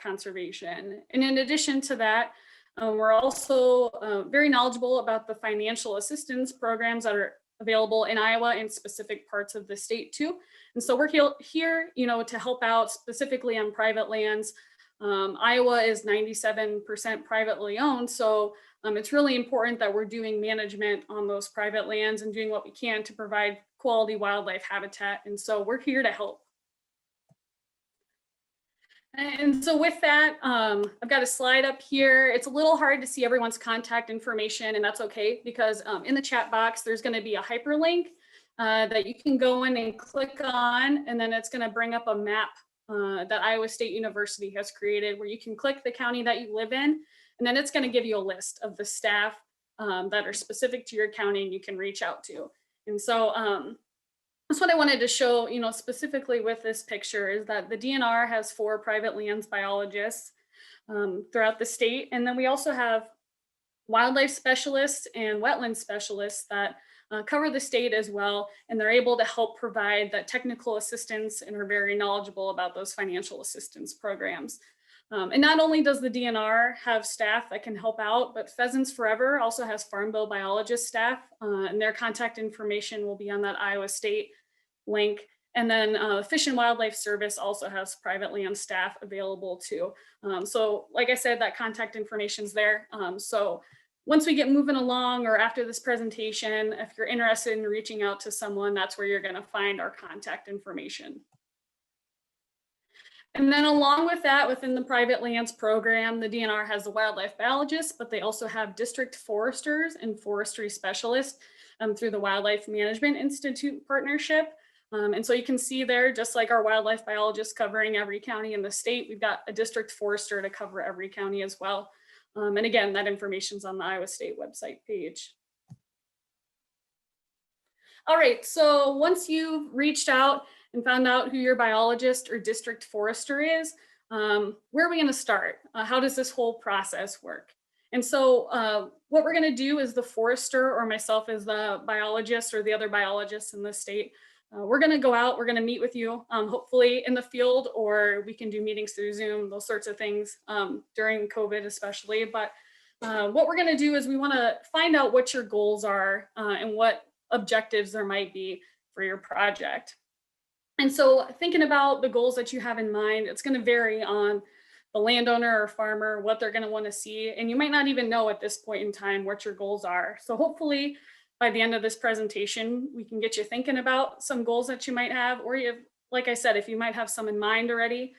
conservation. And in addition to that, we're also very knowledgeable about the financial assistance programs that are available in Iowa and specific parts of the state too. And so we're here, to help out specifically on private lands. Iowa is 97% privately owned, so it's really important that we're doing management on those private lands and doing what we can to provide quality wildlife habitat. And so we're here to help. And so with that, I've got a slide up here. It's a little hard to see everyone's contact information, and that's okay, because in the chat box, there's going to be a hyperlink that you can go in and click on, and then it's going to bring up a map that Iowa State University has created, where you can click the county that you live in, and then it's going to give you a list of the staff that are specific to your county and you can reach out to. And so that's what I wanted to show, specifically with this picture, is that the DNR has 4 private lands biologists throughout the state. And then we also have wildlife specialists and wetland specialists that cover the state as well. And they're able to help provide that technical assistance and are very knowledgeable about those financial assistance programs. And not only does the DNR have staff that can help out, but Pheasants Forever also has Farm Bill biologist staff, and their contact information will be on that Iowa State link. And then Fish and Wildlife Service also has private land staff available too. So like I said, that contact information is there. So once we get moving along, or after this presentation, if you're interested in reaching out to someone, that's where you're going to find our contact information. And then along with that, within the private lands program, the DNR has the wildlife biologists, but they also have district foresters and forestry specialists through the Wildlife Management Institute partnership. And so you can see there, just like our wildlife biologists covering every county in the state, we've got a district forester to cover every county as well. And again, that information is on the Iowa State website page. All right, so once you've reached out and found out who your biologist or district forester is, where are we going to start? How does this whole process work? And so what we're going to do is the forester, or myself as the biologist, or the other biologists in the state, we're going to go out, we're going to meet with you, hopefully in the field, or we can do meetings through Zoom, those sorts of things during COVID especially. But what we're going to do is we want to find out what your goals are and what objectives there might be for your project. And so thinking about the goals that you have in mind, it's going to vary on the landowner or farmer, what they're going to want to see. And you might not even know at this point in time what your goals are. So hopefully by the end of this presentation, we can get you thinking about some goals that you might have, or you have, like I said, if you might have some in mind already.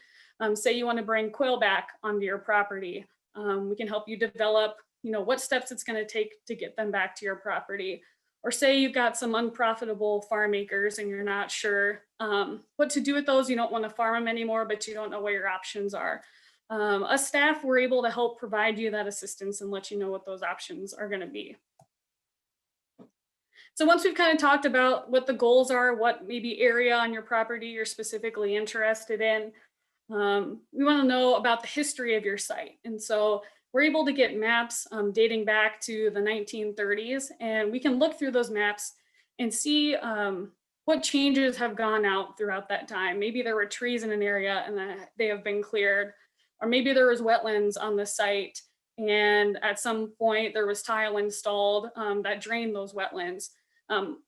Say you want to bring quail back onto your property. We can help you develop, what steps it's going to take to get them back to your property. Or say you've got some unprofitable farm acres and you're not sure what to do with those. You don't want to farm them anymore, but you don't know what your options are. Us staff, we're able to help provide you that assistance and let you know what those options are going to be. So once we've kind of talked about what the goals are, what maybe area on your property you're specifically interested in, we want to know about the history of your site. And so we're able to get maps dating back to the 1930s, and we can look through those maps and see what changes have gone out throughout that time. Maybe there were trees in an area and they have been cleared, or maybe there was wetlands on the site, and at some point there was tile installed that drained those wetlands.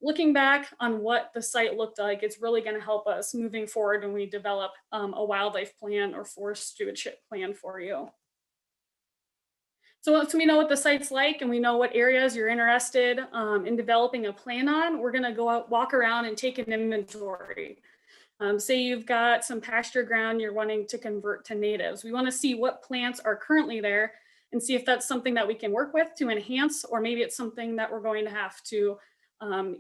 Looking back on what the site looked like, it's really going to help us moving forward when we develop a wildlife plan or forest stewardship plan for you. So once we know what the site's like and we know what areas you're interested in developing a plan on, we're going to go out, walk around and take an inventory. Say you've got some pasture ground you're wanting to convert to natives. We want to see what plants are currently there and see if that's something that we can work with to enhance, or maybe it's something that we're going to have to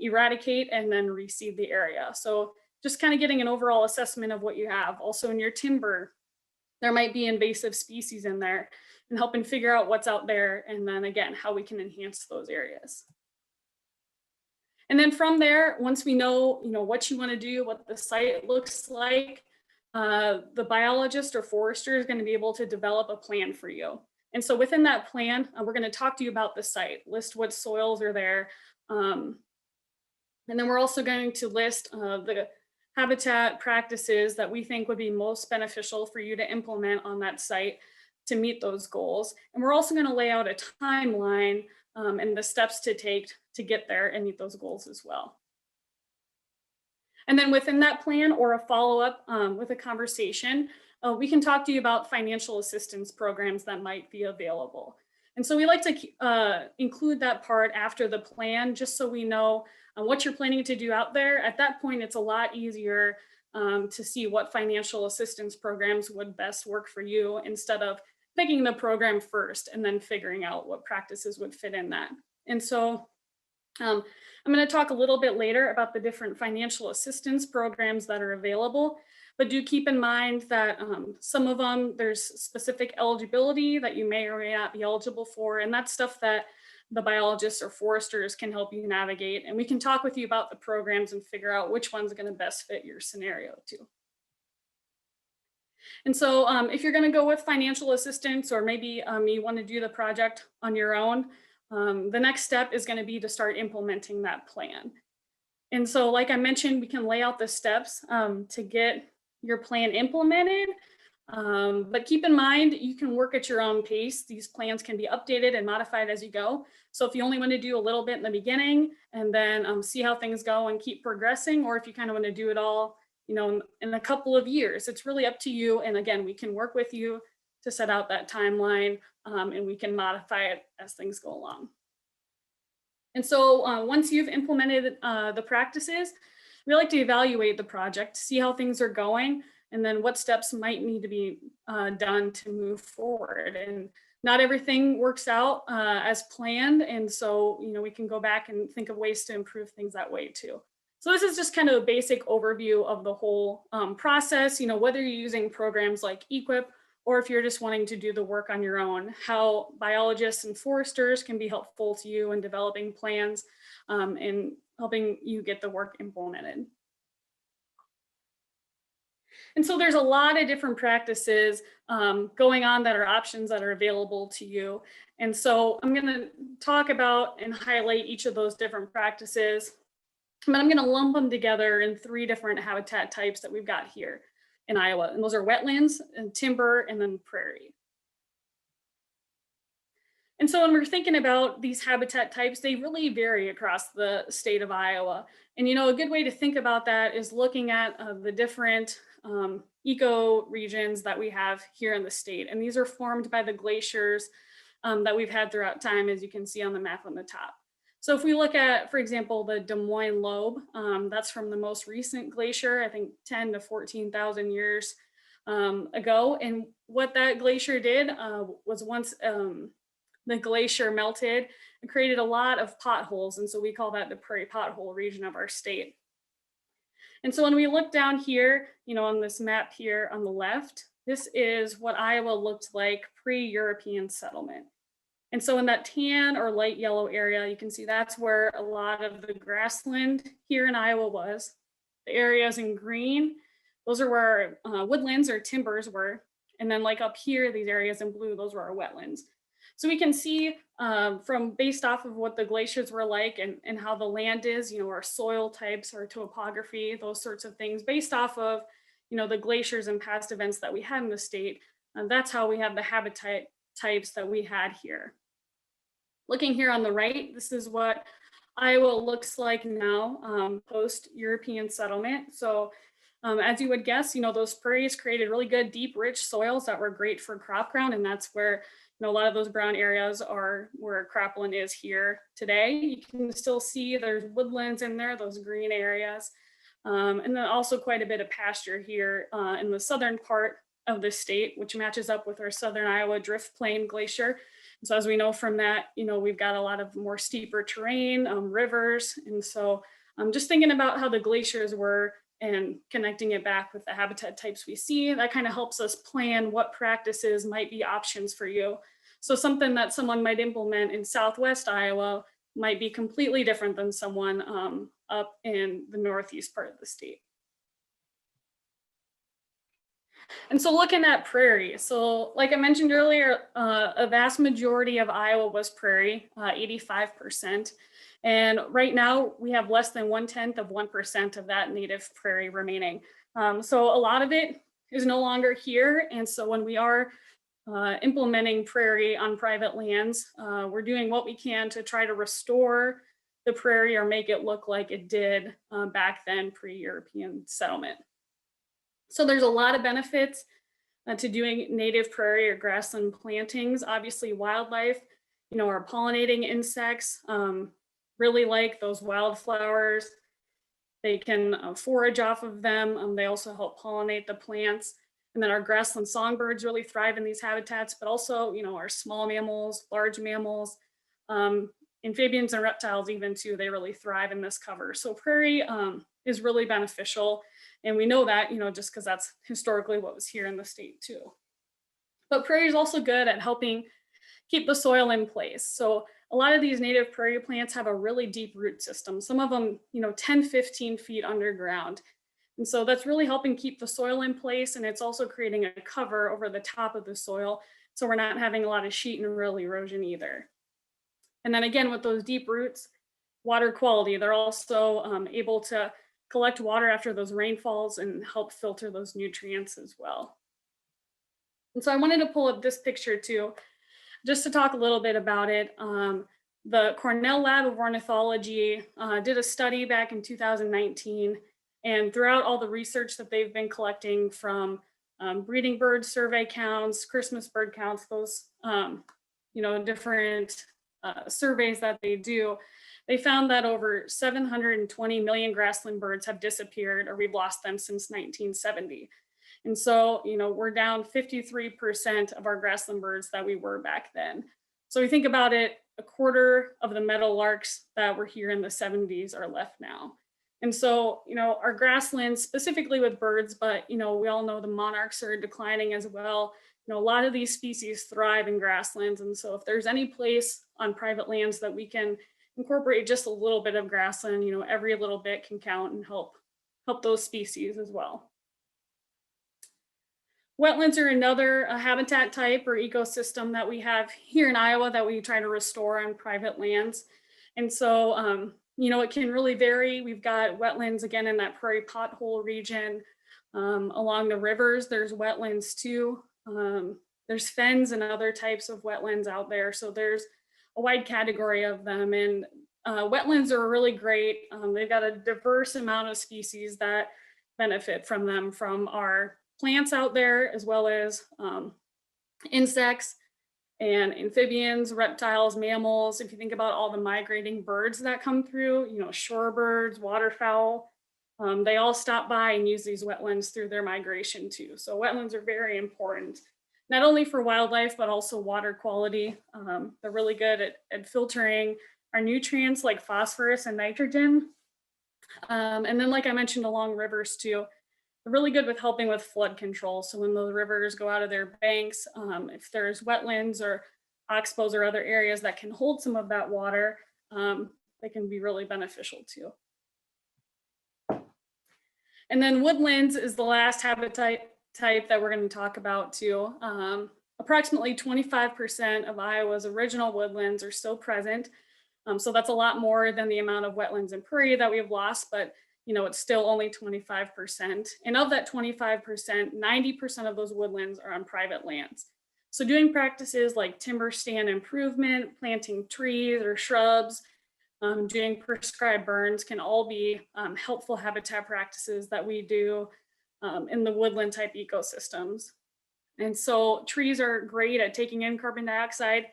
eradicate and then reseed the area. So just kind of getting an overall assessment of what you have. Also in your timber, there might be invasive species in there, and helping figure out what's out there, and then again, how we can enhance those areas. And then from there, once we know, what you want to do, what the site looks like, the biologist or forester is going to be able to develop a plan for you. And so within that plan, we're going to talk to you about the site, list what soils are there. And then we're also going to list the habitat practices that we think would be most beneficial for you to implement on that site to meet those goals. And we're also going to lay out a timeline and the steps to take to get there and meet those goals as well. And then within that plan or a follow-up with a conversation, we can talk to you about financial assistance programs that might be available. And so we like to include that part after the plan, just so we know what you're planning to do out there. At that point, it's a lot easier to see what financial assistance programs would best work for you, instead of picking the program first and then figuring out what practices would fit in that. And so I'm going to talk a little bit later about the different financial assistance programs that are available, but do keep in mind that some of them, there's specific eligibility that you may or may not be eligible for, and that's stuff that the biologists or foresters can help you navigate, and we can talk with you about the programs and figure out which one's going to best fit your scenario too. And so if you're going to go with financial assistance, or maybe you want to do the project on your own, the next step is going to be to start implementing that plan. And so, like I mentioned, we can lay out the steps to get your plan implemented. But keep in mind, you can work at your own pace. These plans can be updated and modified as you go. So if you only want to do a little bit in the beginning and then see how things go and keep progressing, or if you kind of want to do it all, in a couple of years, it's really up to you. And again, we can work with you to set out that timeline, and we can modify it as things go along. And so once you've implemented the practices, we like to evaluate the project, see how things are going, and then what steps might need to be done to move forward. And not everything works out as planned. And so, we can go back and think of ways to improve things that way too. So this is just kind of a basic overview of the whole process, whether you're using programs like EQIP, or if you're just wanting to do the work on your own, how biologists and foresters can be helpful to you in developing plans and helping you get the work implemented. And so there's a lot of different practices going on that are options that are available to you. And so I'm going to talk about and highlight each of those different practices, but I'm going to lump them together in 3 different habitat types that we've got here in Iowa. And those are wetlands and timber and then prairie. And so when we're thinking about these habitat types, they really vary across the state of Iowa. And a good way to think about that is looking at the different eco regions that we have here in the state. And these are formed by the glaciers that we've had throughout time, as you can see on the map on the top. So if we look at, for example, the Des Moines lobe, that's from the most recent glacier, I think 10 to 14,000 years ago. And what that glacier did was, once the glacier melted, it created a lot of potholes. And so we call that the Prairie pothole region of our state. And so when we look down here, on this map here on the left, this is what Iowa looked like pre-European settlement. And so in that tan or light yellow area, you can see that's where a lot of the grassland here in Iowa was. The areas in green, those are where woodlands or timbers were. And then like up here, these areas in blue, those were our wetlands. So we can see based off of what the glaciers were like and how the land is, our soil types, our topography, those sorts of things, based off of, the glaciers and past events that we had in the state. And that's how we have the habitat types that we had here. Looking here on the right, this is what Iowa looks like now, post-European settlement. So as you would guess, those prairies created really good, deep, rich soils that were great for crop ground. And that's where a lot of those brown areas are where cropland is here today. You can still see there's woodlands in there, those green areas. And then also quite a bit of pasture here in the southern part of the state, which matches up with our southern Iowa drift plain glacier. And so as we know from that, we've got a lot of more steeper terrain, rivers. And so just thinking about how the glaciers were and connecting it back with the habitat types we see, that kind of helps us plan what practices might be options for you. So something that someone might implement in Southwest Iowa might be completely different than someone up in the Northeast part of the state. And so looking at prairie, so like I mentioned earlier, a vast majority of Iowa was prairie, 85%. And right now we have less than 0.1% of that native prairie remaining. So a lot of it is no longer here. And so when we are implementing prairie on private lands, we're doing what we can to try to restore the prairie or make it look like it did back then pre-European settlement. So there's a lot of benefits to doing native prairie or grassland plantings. Obviously wildlife, are pollinating insects, really like those wildflowers. They can forage off of them. They also help pollinate the plants. And then our grassland songbirds really thrive in these habitats, but also, our small mammals, large mammals, amphibians and reptiles even too, they really thrive in this cover. So prairie is really beneficial. And we know that, just because that's historically what was here in the state too. But prairie is also good at helping keep the soil in place. So a lot of these native prairie plants have a really deep root system. Some of them, 10, 15 feet underground. And so that's really helping keep the soil in place. And it's also creating a cover over the top of the soil. So we're not having a lot of sheet and rill erosion either. And then again, with those deep roots, water quality, they're also able to collect water after those rainfalls and help filter those nutrients as well. And so I wanted to pull up this picture too, just to talk a little bit about it. The Cornell Lab of Ornithology did a study back in 2019, and throughout all the research that they've been collecting from breeding bird survey counts, Christmas bird counts, those different surveys that they do, they found that over 720 million grassland birds have disappeared or we've lost them since 1970. And so, we're down 53% of our grassland birds that we were back then. So we think about it, a quarter of the meadowlarks that were here in the 70s are left now. And so, our grasslands, specifically with birds, but, we all know the monarchs are declining as well. A lot of these species thrive in grasslands. And so if there's any place on private lands that we can incorporate just a little bit of grassland, every little bit can count and help those species as well. Wetlands are another habitat type or ecosystem that we have here in Iowa that we try to restore on private lands. And so, it can really vary. We've got wetlands again in that prairie pothole region. Along the rivers, there's wetlands too. There's fens and other types of wetlands out there. So there's a wide category of them. And wetlands are really great. They've got a diverse amount of species that benefit from them, from our plants out there, as well as insects and amphibians, reptiles, mammals. If you think about all the migrating birds that come through, shorebirds, waterfowl, they all stop by and use these wetlands through their migration too. So wetlands are very important, not only for wildlife, but also water quality. They're really good at filtering our nutrients like phosphorus and nitrogen. And then, like I mentioned, along rivers too, they're really good with helping with flood control. So when those rivers go out of their banks, if there's wetlands or oxbows or other areas that can hold some of that water, they can be really beneficial too. And then woodlands is the last habitat type that we're going to talk about too. Approximately 25% of Iowa's original woodlands are still present. So that's a lot more than the amount of wetlands and prairie that we've lost, but it's still only 25%. And of that 25%, 90% of those woodlands are on private lands. So doing practices like timber stand improvement, planting trees or shrubs, doing prescribed burns can all be helpful habitat practices that we do in the woodland type ecosystems. And so trees are great at taking in carbon dioxide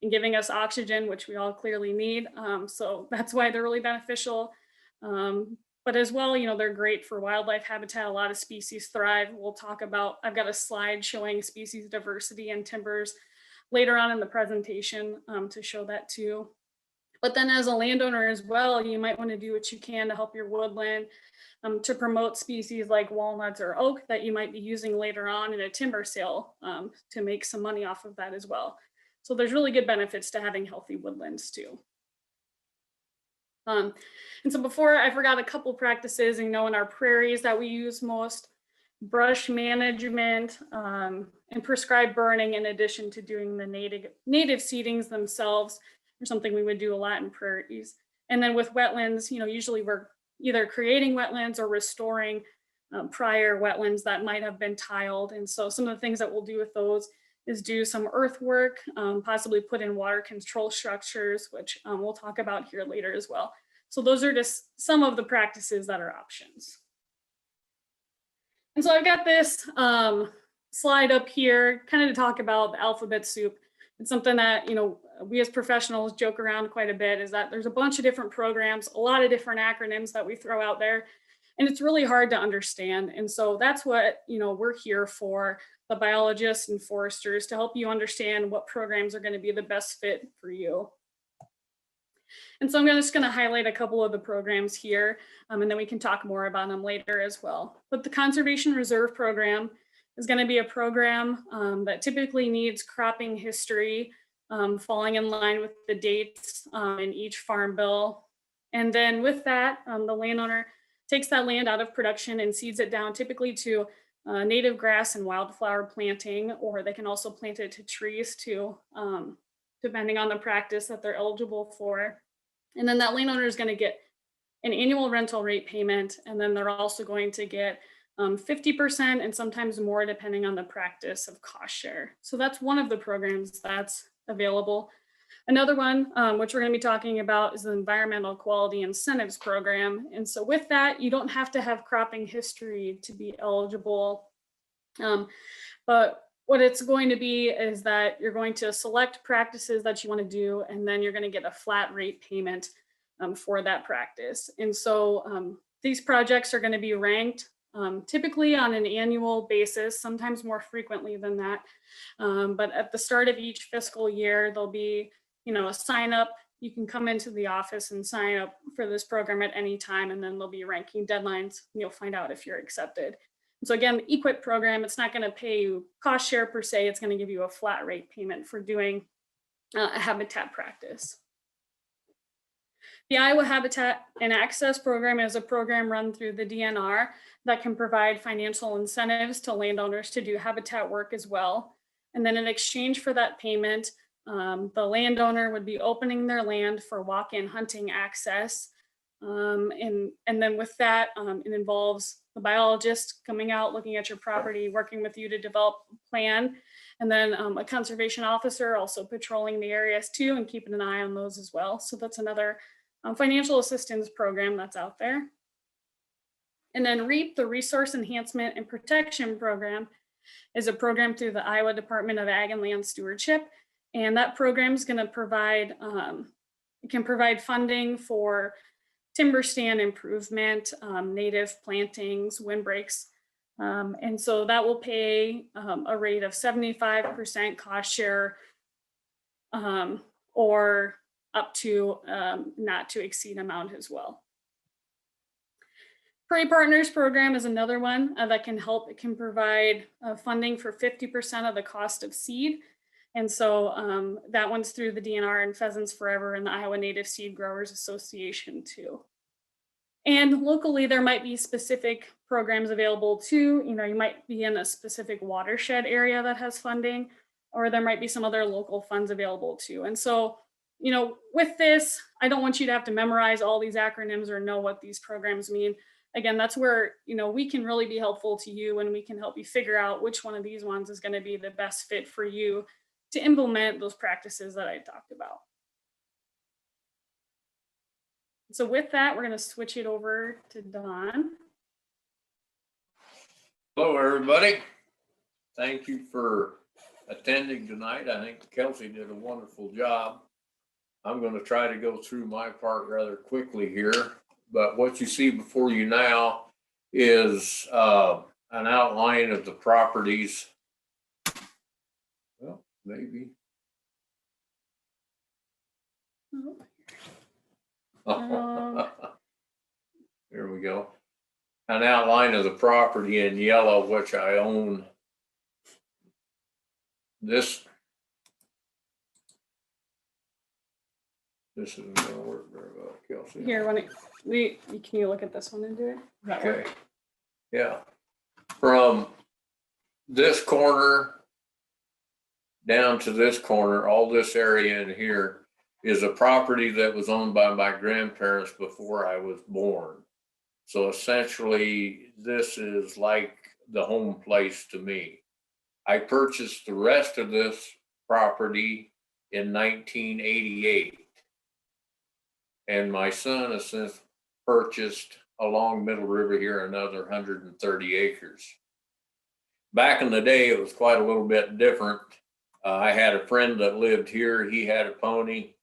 and giving us oxygen, which we all clearly need. So that's why they're really beneficial. But as well, they're great for wildlife habitat. A lot of species thrive. We'll talk about, I've got a slide showing species diversity in timbers later on in the presentation to show that too. But then as a landowner as well, you might want to do what you can to help your woodland to promote species like walnuts or oak that you might be using later on in a timber sale to make some money off of that as well. So there's really good benefits to having healthy woodlands too. And so before, I forgot a couple practices, in our prairies that we use most. brush management, and prescribed burning in addition to doing the native seedings themselves, or something we would do a lot in prairies. And then with wetlands, usually we're either creating wetlands or restoring prior wetlands that might have been tiled. And so some of the things that we'll do with those is do some earthwork, possibly put in water control structures, which we'll talk about here later as well. So those are just some of the practices that are options. And so I've got this slide up here kind of to talk about the alphabet soup. It's something that, we as professionals joke around quite a bit, is that there's a bunch of different programs, a lot of different acronyms that we throw out there, and it's really hard to understand. And so that's what, we're here for, the biologists and foresters, to help you understand what programs are going to be the best fit for you. And so I'm just going to highlight a couple of the programs here, and then we can talk more about them later as well. But the Conservation Reserve Program is going to be a program that typically needs cropping history, falling in line with the dates in each farm bill. And then with that, the landowner takes that land out of production and seeds it down typically to native grass and wildflower planting, or they can also plant it to trees too, depending on the practice that they're eligible for. And then that landowner is going to get an annual rental rate payment, and then they're also going to get 50% and sometimes more depending on the practice of cost share. So that's one of the programs that's available. Another one, which we're going to be talking about, is the Environmental Quality Incentives Program. And so with that, you don't have to have cropping history to be eligible. But what it's going to be is that you're going to select practices that you want to do, and then you're going to get a flat rate payment for that practice. And so these projects are going to be ranked typically on an annual basis, sometimes more frequently than that. But at the start of each fiscal year, there'll be, a sign up. You can come into the office and sign up for this program at any time, and then there'll be ranking deadlines, and you'll find out if you're accepted. So again, the EQIP program, it's not going to pay you cost share per se, it's going to give you a flat rate payment for doing a habitat practice. The Iowa Habitat and Access Program is a program run through the DNR that can provide financial incentives to landowners to do habitat work as well. And then in exchange for that payment, the landowner would be opening their land for walk-in hunting access. And then with that, it involves the biologist coming out, looking at your property, working with you to develop a plan, and then a conservation officer also patrolling the areas too and keeping an eye on those as well. So that's another financial assistance program that's out there. And then REAP, the Resource Enhancement and Protection Program, is a program through the Iowa Department of Ag and Land Stewardship. And that program is going to provide, it can provide funding for timber stand improvement, native plantings, windbreaks. And so that will pay a rate of 75% cost share or up to not to exceed amount as well. Prairie Partners program is another one that can help. It can provide funding for 50% of the cost of seed. And so that one's through the DNR and Pheasants Forever and the Iowa Native Seed Growers Association too. And locally, there might be specific programs available too. You might be in a specific watershed area that has funding, or there might be some other local funds available too. And so, with this, I don't want you to have to memorize all these acronyms or know what these programs mean. Again, that's where, we can really be helpful to you, and we can help you figure out which one of these ones is going to be the best fit for you to implement those practices that I talked about. So with that, we're going to switch it over to Don. Hello, everybody. Thank you for attending tonight. I think Kelsey did a wonderful job. I'm going to try to go through my part rather quickly here, but what you see before you now is an outline of the properties. Well, maybe. Here we go. An outline of the property in yellow, which I own. This isn't going to work very well, Kelsey. Here, can you look at this one and do it? Okay. Yeah. From this corner down to this corner, all this area in here is a property that was owned by my grandparents before I was born. So essentially, this is like the home place to me. I purchased the rest of this property in 1988. And my son has since purchased along Middle River here another 130 acres. Back in the day, it was quite a little bit different. I had a friend that lived here. He had a pony.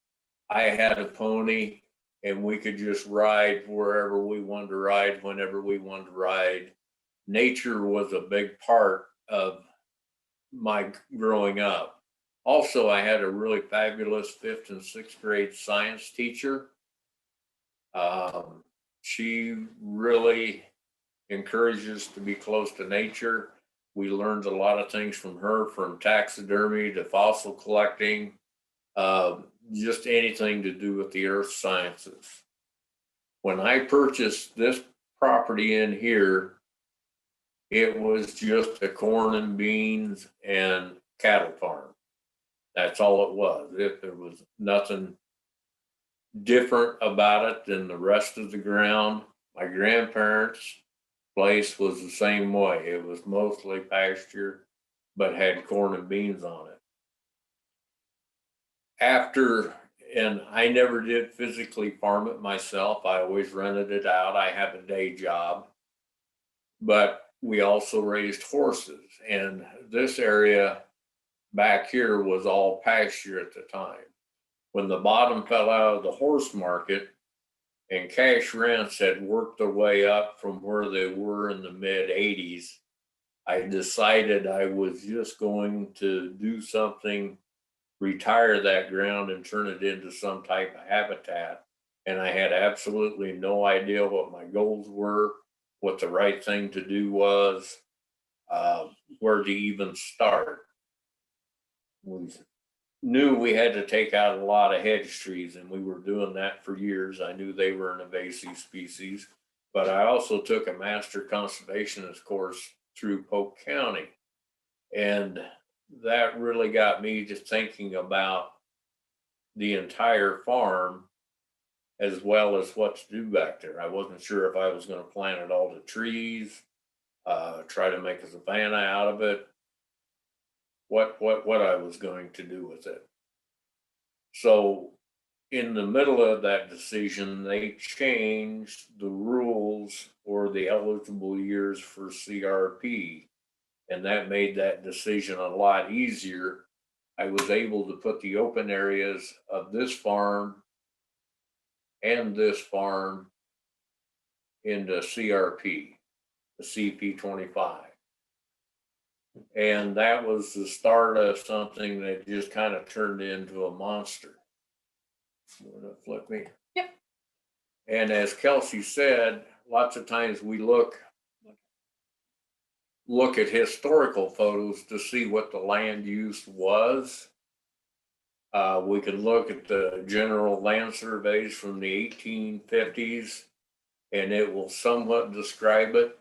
I had a pony, and we could just ride wherever we wanted to ride, whenever we wanted to ride. Nature was a big part of my growing up. Also, I had a really fabulous 5th and 6th grade science teacher. She really encourages to be close to nature. We learned a lot of things from her, from taxidermy to fossil collecting, just anything to do with the earth sciences. When I purchased this property in here, it was just a corn and beans and cattle farm. That's all it was. There was nothing different about it than the rest of the ground. My grandparents' place was the same way. It was mostly pasture, but had corn and beans on it. And I never did physically farm it myself. I always rented it out. I have a day job, but we also raised horses. And this area back here was all pasture at the time. When the bottom fell out of the horse market and cash rents had worked their way up from where they were in the mid 80s, I decided I was just going to do something, retire that ground and turn it into some type of habitat. And I had absolutely no idea what my goals were, what the right thing to do was, where to even start. We knew we had to take out a lot of hedge trees, and we were doing that for years. I knew they were an invasive species, but I also took a master conservationist course through Polk County. And that really got me to thinking about the entire farm as well as what to do back there. I wasn't sure if I was going to plant it all to trees, try to make a savanna out of it, what I was going to do with it. So in the middle of that decision, they changed the rules or the eligible years for CRP. And that made that decision a lot easier. I was able to put the open areas of this farm and this farm into CRP, the CP25. And that was the start of something that just kind of turned into a monster. You want to flip me? Yep. And as Kelsey said, lots of times we look at historical photos to see what the land use was. We can look at the general land surveys from the 1850s, and it will somewhat describe it.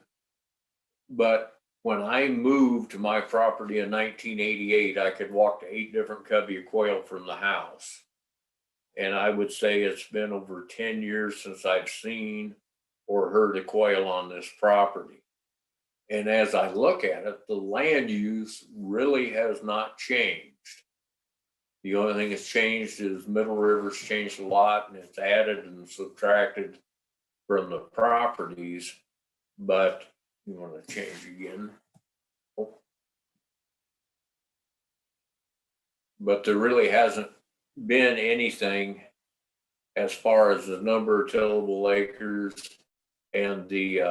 But when I moved my property in 1988, I could walk to 8 different covey of quail from the house. And I would say it's been over 10 years since I've seen or heard a quail on this property. And as I look at it, the land use really has not changed. The only thing that's changed is Middle River's changed a lot, and it's added and subtracted from the properties. But you want to change again. But there really hasn't been anything as far as the number of tillable acres and the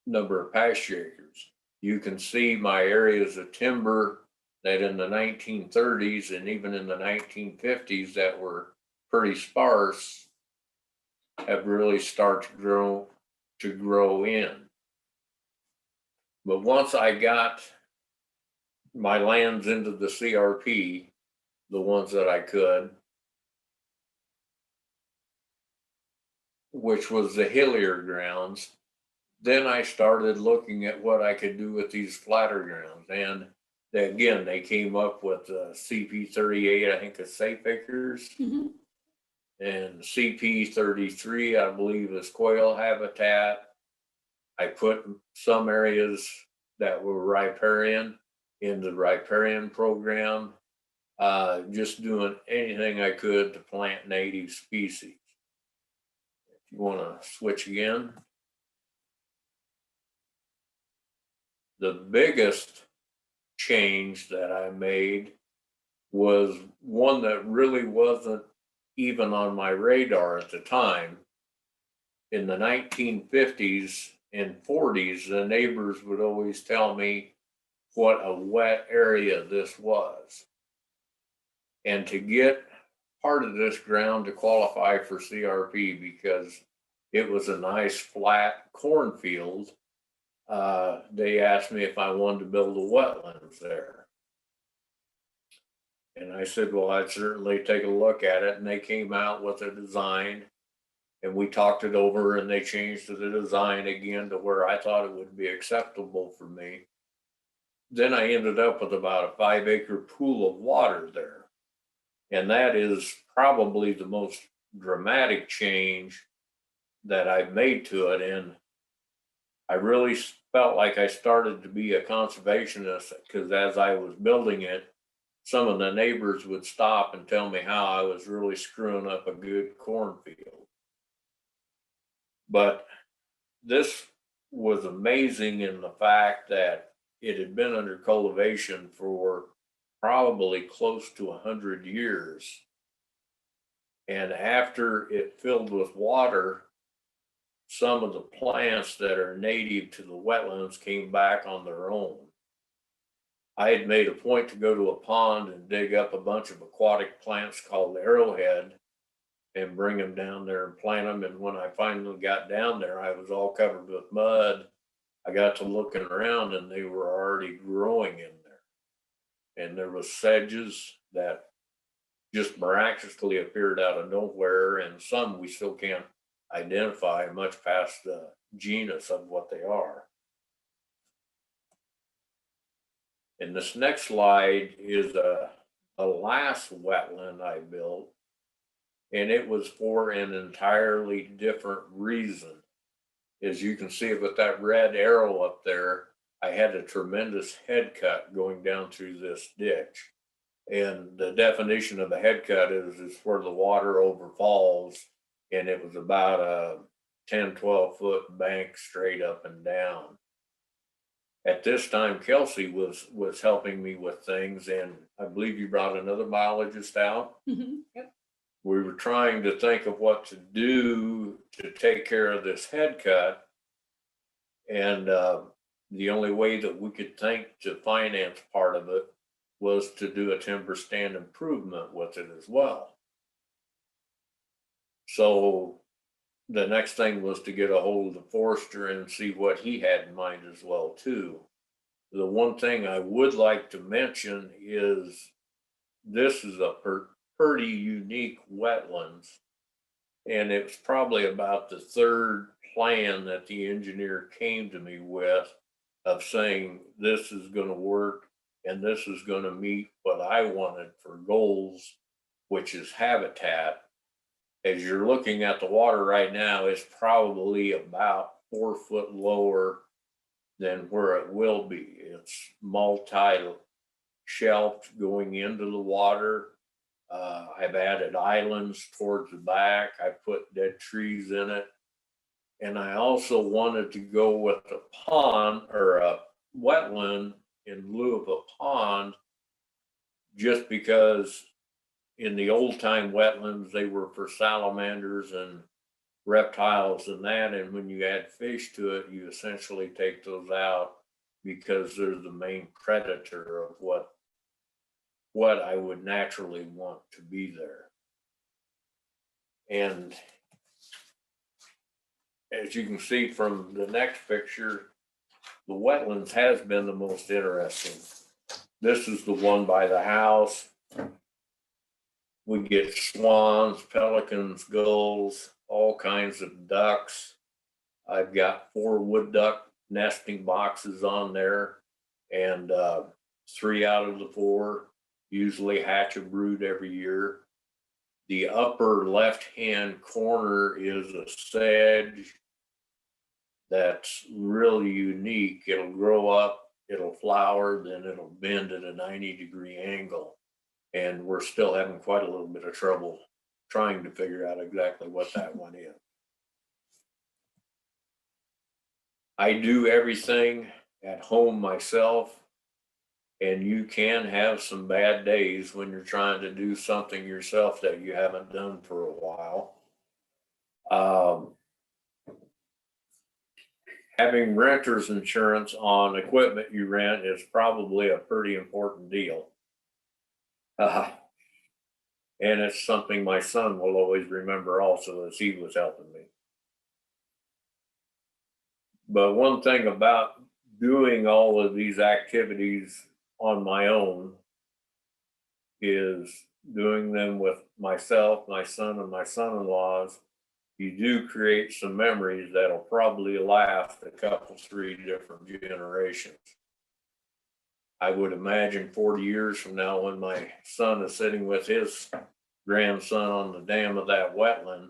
number of pasture acres. You can see my areas of timber that in the 1930s and even in the 1950s that were pretty sparse have really started to grow in. But once I got my lands into the CRP, the ones that I could, which was the hillier grounds, then I started looking at what I could do with these flatter grounds. And again, they came up with CP38, I think is safe acres. Mhm. And CP33, I believe, is quail habitat. I put some areas that were riparian in the riparian program, just doing anything I could to plant native species. If you want to switch again. The biggest change that I made was one that really wasn't even on my radar at the time. In the 1950s and 40s, the neighbors would always tell me what a wet area this was. And to get part of this ground to qualify for CRP, because it was a nice flat cornfield, they asked me if I wanted to build a wetlands there. And I said, well, I'd certainly take a look at it. And they came out with a design, and we talked it over, and they changed the design again to where I thought it would be acceptable for me. Then I ended up with about a 5-acre pool of water there. And that is probably the most dramatic change that I've made to it. And I really felt like I started to be a conservationist, because as I was building it, some of the neighbors would stop and tell me how I was really screwing up a good cornfield. But this was amazing in the fact that it had been under cultivation for probably close to 100 years. And after it filled with water, some of the plants that are native to the wetlands came back on their own. I had made a point to go to a pond and dig up a bunch of aquatic plants called arrowhead and bring them down there and plant them. And when I finally got down there, I was all covered with mud. I got to looking around, and they were already growing in there. And there was sedges that just miraculously appeared out of nowhere, and some we still can't identify much past the genus of what they are. And this next slide is the last wetland I built, and it was for an entirely different reason. As you can see with that red arrow up there, I had a tremendous head cut going down through this ditch. And the definition of a head cut is where the water overfalls, and it was about a 10-12 foot bank straight up and down. At this time, Kelsey was helping me with things, and I believe you brought another biologist out. Mm-hmm. Yep. We were trying to think of what to do to take care of this head cut, and the only way that we could think to finance part of it was to do a timber stand improvement with it as well. So the next thing was to get a hold of the forester and see what he had in mind as well too. The one thing I would like to mention is this is a pretty unique wetlands, and it's probably about the third plan that the engineer came to me with of saying this is going to work and this is going to meet what I wanted for goals, which is habitat. As you're looking at the water right now, it's probably about 4 foot lower than where it will be. It's multi-shelved going into the water. I've added islands towards the back. I put dead trees in it. And I also wanted to go with a pond or a wetland in lieu of a pond, just because in the old time wetlands, they were for salamanders and reptiles and that. And when you add fish to it, you essentially take those out because they're the main predator of what I would naturally want to be there. And as you can see from the next picture, the wetlands has been the most interesting. This is the one by the house. We get swans, pelicans, gulls, all kinds of ducks. I've got 4 wood duck nesting boxes on there, and 3 out of the 4 usually hatch a brood every year. The upper left-hand corner is a sedge that's really unique. It'll grow up, it'll flower, then it'll bend at a 90-degree angle. And we're still having quite a little bit of trouble trying to figure out exactly what that one is. I do everything at home myself, and you can have some bad days when you're trying to do something yourself that you haven't done for a while. Having renter's insurance on equipment you rent is probably a pretty important deal. And it's something my son will always remember also, as he was helping me. But one thing about doing all of these activities on my own is doing them with myself, my son, and my son-in-laws. You do create some memories that'll probably last a couple, 3 different generations. I would imagine 40 years from now, when my son is sitting with his grandson on the dam of that wetland,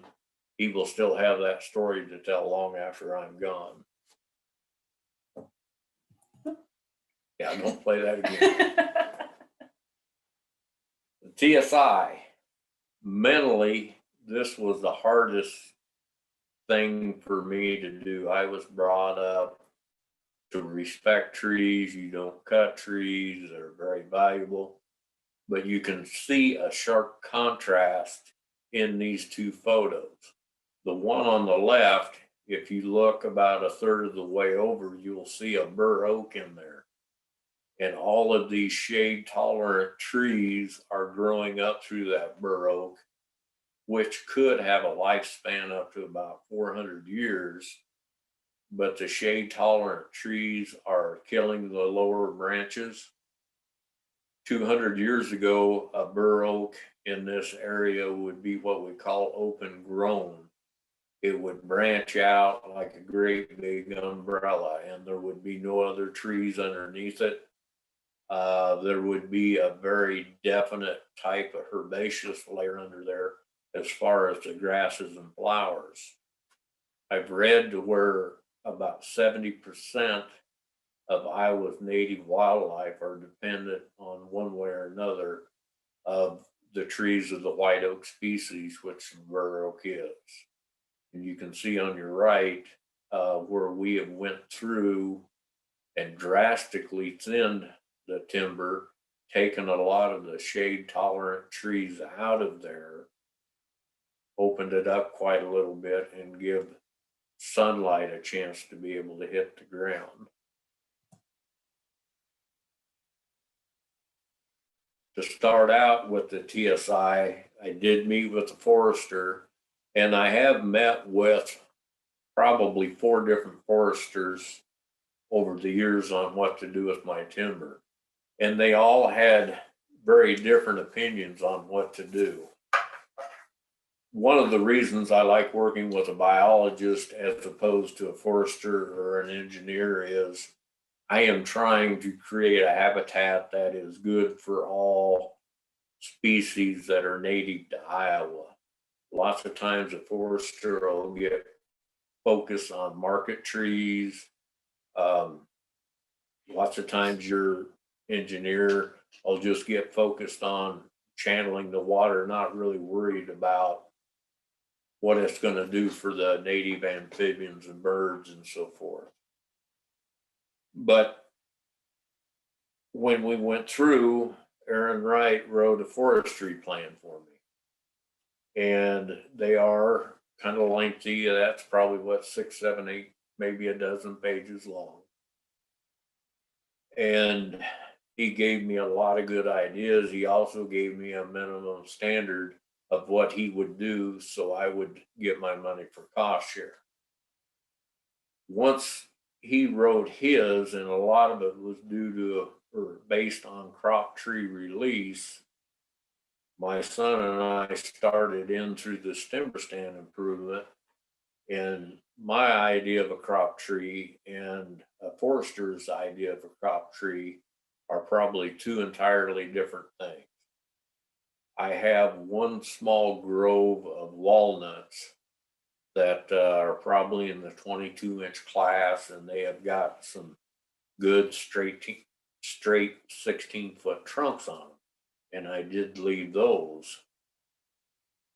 he will still have that story to tell long after I'm gone. Yeah, don't play that again. The TSI, mentally, this was the hardest thing for me to do. I was brought up to respect trees. You don't cut trees, they're very valuable. But you can see a sharp contrast in these 2 photos. The one on the left, if you look about a third of the way over, you'll see a bur oak in there. And all of these shade tolerant trees are growing up through that bur oak, which could have a lifespan up to about 400 years. But the shade tolerant trees are killing the lower branches. 200 years ago, a bur oak in this area would be what we call open grown. It would branch out like a great big umbrella, and there would be no other trees underneath it. There would be a very definite type of herbaceous layer under there as far as the grasses and flowers. I've read to where about 70% of Iowa's native wildlife are dependent on one way or another of the trees of the white oak species, which the bur oak is. And you can see on your right where we have went through and drastically thinned the timber, taken a lot of the shade tolerant trees out of there, opened it up quite a little bit, and give sunlight a chance to be able to hit the ground. To start out with the TSI, I did meet with the forester, and I have met with probably 4 different foresters over the years on what to do with my timber. And they all had very different opinions on what to do. One of the reasons I like working with a biologist as opposed to a forester or an engineer is I am trying to create a habitat that is good for all species that are native to Iowa. Lots of times a forester will get focused on market trees. Lots of times your engineer will just get focused on channeling the water, not really worried about what it's going to do for the native amphibians and birds and so forth. But when we went through, Aaron Wright wrote a forestry plan for me. And they are kind of lengthy. That's probably what, 6, 7, 8, maybe a dozen pages long. And he gave me a lot of good ideas. He also gave me a minimum standard of what he would do so I would get my money for cost share. Once he wrote his, and a lot of it was due to or based on crop tree release, my son and I started in through the timber stand improvement, And my idea of a crop tree and a forester's idea of a crop tree are probably two entirely different things. I have one small grove of walnuts that are probably in the 22-inch class, and they have got some good straight 16-foot trunks on them. And I did leave those.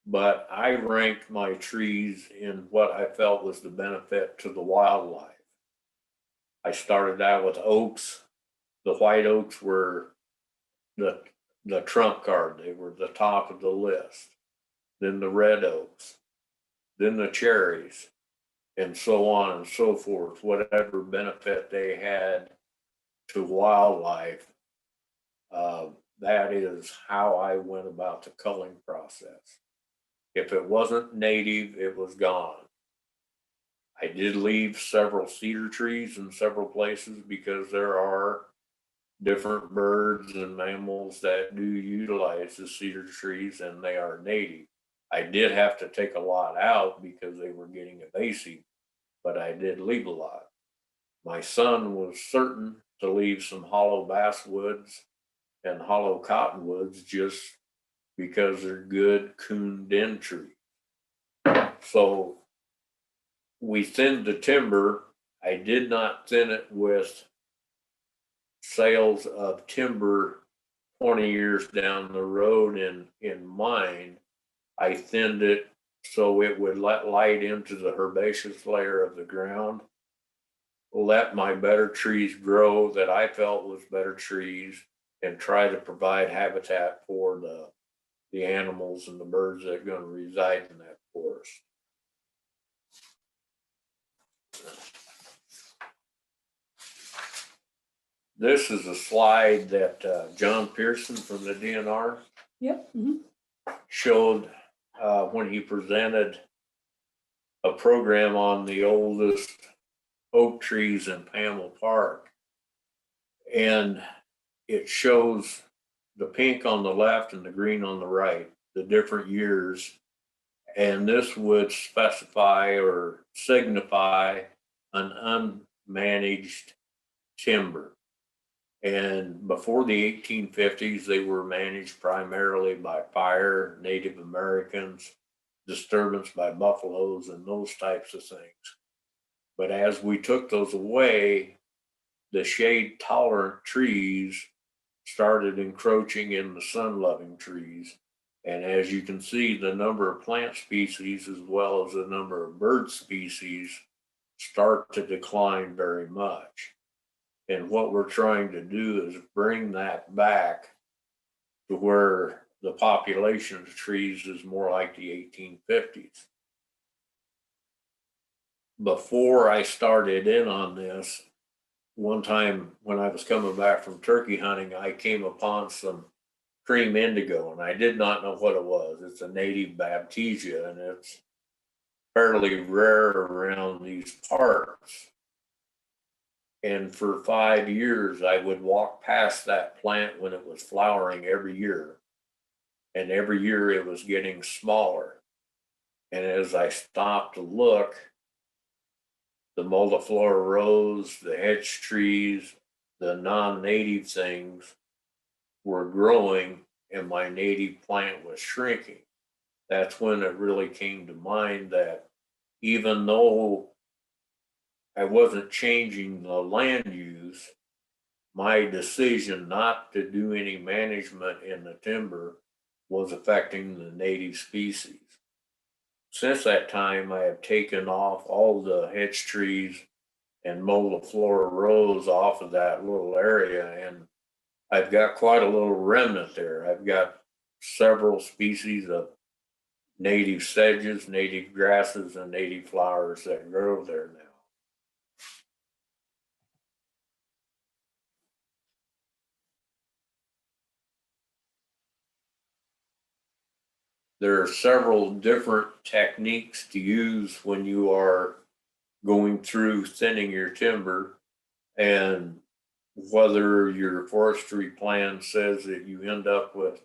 But I ranked my trees in what I felt was the benefit to the wildlife. I started out with oaks. The white oaks were the trump card. They were the top of the list. Then the red oaks, then the cherries, and so on and so forth. Whatever benefit they had to wildlife, that is how I went about the culling process. If it wasn't native, it was gone. I did leave several cedar trees in several places because there are different birds and mammals that do utilize the cedar trees, and they are native. I did have to take a lot out because they were getting invasive, but I did leave a lot. My son was certain to leave some hollow basswoods and hollow cottonwoods just because they're good coon den trees. So we thinned the timber. I did not thin it with sales of timber 20 years down the road in mind. I thinned it so it would let light into the herbaceous layer of the ground, let my better trees grow that I felt was better trees, and try to provide habitat for the animals and the birds that are going to reside in that forest. This is a slide that John Pearson from the DNR showed when he presented a program on the oldest oak trees in Pamela Park. And it shows the pink on the left and the green on the right, the different years. And this would specify or signify an unmanaged timber. And before the 1850s, they were managed primarily by fire, Native Americans, disturbance by buffaloes, and those types of things. But as we took those away, the shade tolerant trees started encroaching in the sun loving trees. And as you can see, the number of plant species as well as the number of bird species start to decline very much. And what we're trying to do is bring that back to where the population of trees is more like the 1850s. Before I started in on this, one time when I was coming back from turkey hunting, I came upon some cream indigo, and I did not know what it was. It's a native Baptisia, and it's fairly rare around these parts. And for 5 years, I would walk past that plant when it was flowering every year. And every year it was getting smaller. And as I stopped to look, the Moldiflora rose, the hedge trees, the non-native things were growing, and my native plant was shrinking. That's when it really came to mind that even though I wasn't changing the land use, my decision not to do any management in the timber was affecting the native species. Since that time, I have taken off all the hedge trees and Moldiflora rose off of that little area, and I've got quite a little remnant there. I've got several species of native sedges, native grasses, and native flowers that grow there now. There are several different techniques to use when you are going through thinning your timber, and whether your forestry plan says that you end up with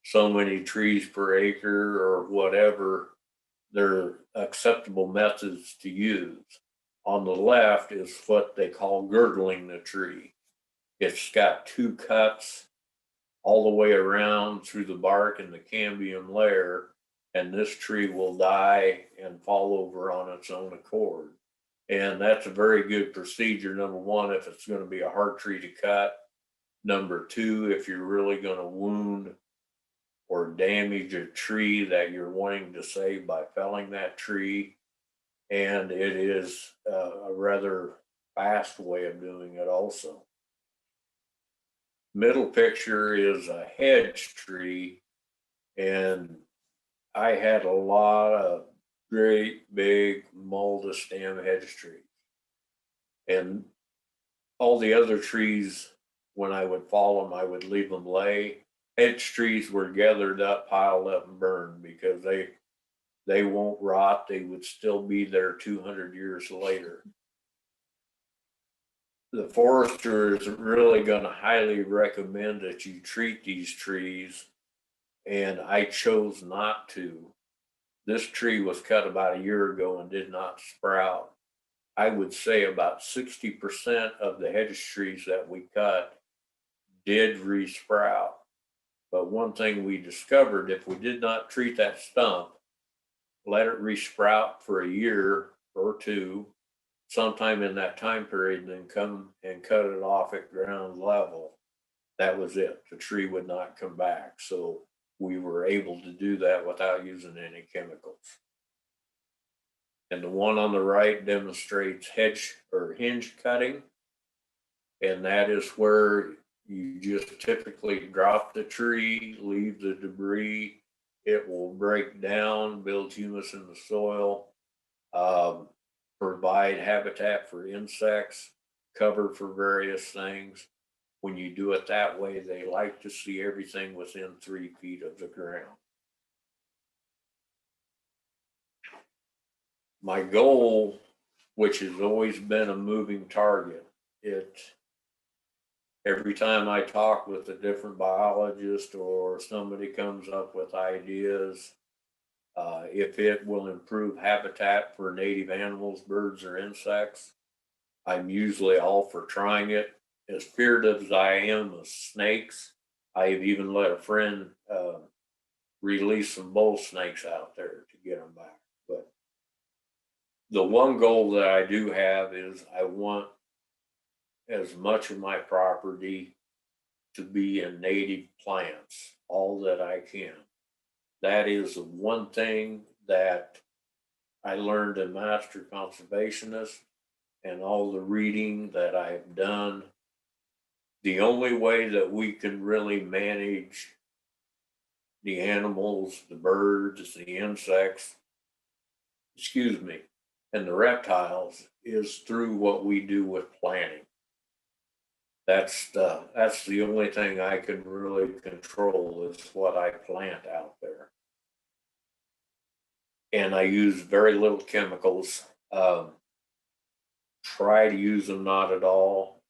so many trees per acre or whatever, they're acceptable methods to use. On the left is what they call girdling the tree. It's got 2 cuts all the way around through the bark and the cambium layer, and this tree will die and fall over on its own accord. And that's a very good procedure, number one, if it's going to be a hard tree to cut. Number two, if you're really going to wound or damage a tree that you're wanting to save by felling that tree. And it is a rather fast way of doing it also. Middle picture is a hedge tree, and I had a lot of great big multi-stem hedge trees. And all the other trees, when I would fall them, I would leave them lay. Hedge trees were gathered up, piled up, and burned because they won't rot. They would still be there 200 years later. The forester is really going to highly recommend that you treat these trees, and I chose not to. This tree was cut about a year ago and did not sprout. I would say about 60% of the hedge trees that we cut did resprout. But one thing we discovered, if we did not treat that stump, let it resprout for a year or two, sometime in that time period, then come and cut it off at ground level, that was it. The tree would not come back. So we were able to do that without using any chemicals. And the one on the right demonstrates hedge or hinge cutting. And that is where you just typically drop the tree, leave the debris. It will break down, build humus in the soil, provide habitat for insects, cover for various things. When you do it that way, they like to see everything within 3 feet of the ground. My goal, which has always been a moving target, every time I talk with a different biologist or somebody comes up with ideas, if it will improve habitat for native animals, birds, or insects, I'm usually all for trying it. As feared as I am of snakes, I have even let a friend release some bull snakes out there to get them back. But the one goal that I do have is I want as much of my property to be in native plants, all that I can. That is the one thing that I learned in Master Conservationist and all the reading that I've done. The only way that we can really manage the animals, the birds, the insects, and the reptiles is through what we do with planting. That's the only thing I can really control is what I plant out there. And I use very little chemicals. Try to use them not at all.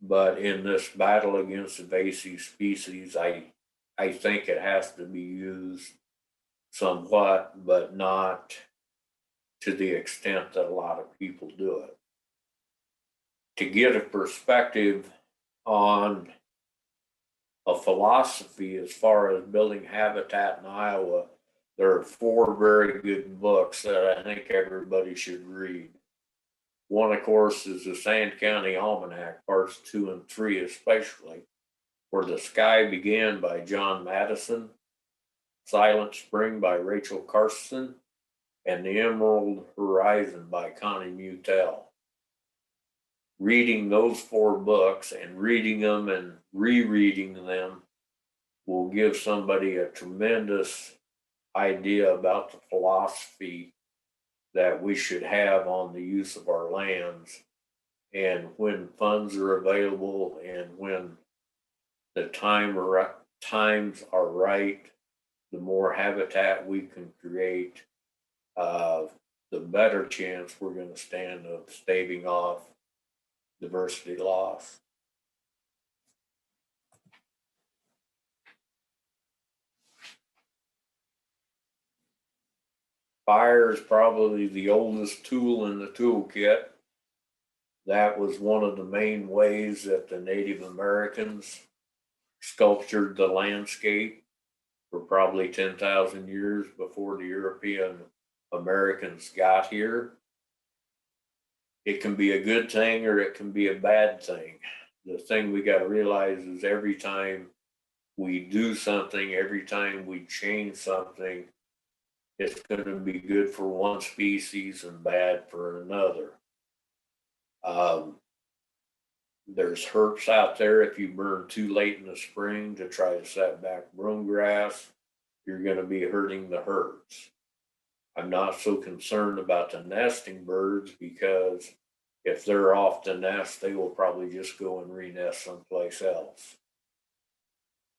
But in this battle against invasive species, I think it has to be used somewhat, but not to the extent that a lot of people do it. To get a perspective on a philosophy as far as building habitat in Iowa, there are 4 very good books that I think everybody should read. One, of course, is the Sand County Almanac, parts 2 and 3 especially, Where the Sky Began by John Madison, Silent Spring by Rachel Carson, and The Emerald Horizon by Connie Mutel. Reading those 4 books and reading them and rereading them will give somebody a tremendous idea about the philosophy that we should have on the use of our lands, and when funds are available and when the times are right, the more habitat we can create, the better chance we're going to stand of staving off diversity loss. Fire is probably the oldest tool in the toolkit. That was one of the main ways that the Native Americans sculptured the landscape for probably 10,000 years before the European Americans got here. It can be a good thing or it can be a bad thing. The thing we got to realize is every time we do something, every time we change something, it's going to be good for one species and bad for another. There's herps out there. If you burn too late in the spring to try to set back broom grass, you're going to be hurting the herps. I'm not so concerned about the nesting birds because if they're off the nest, they will probably just go and re-nest someplace else.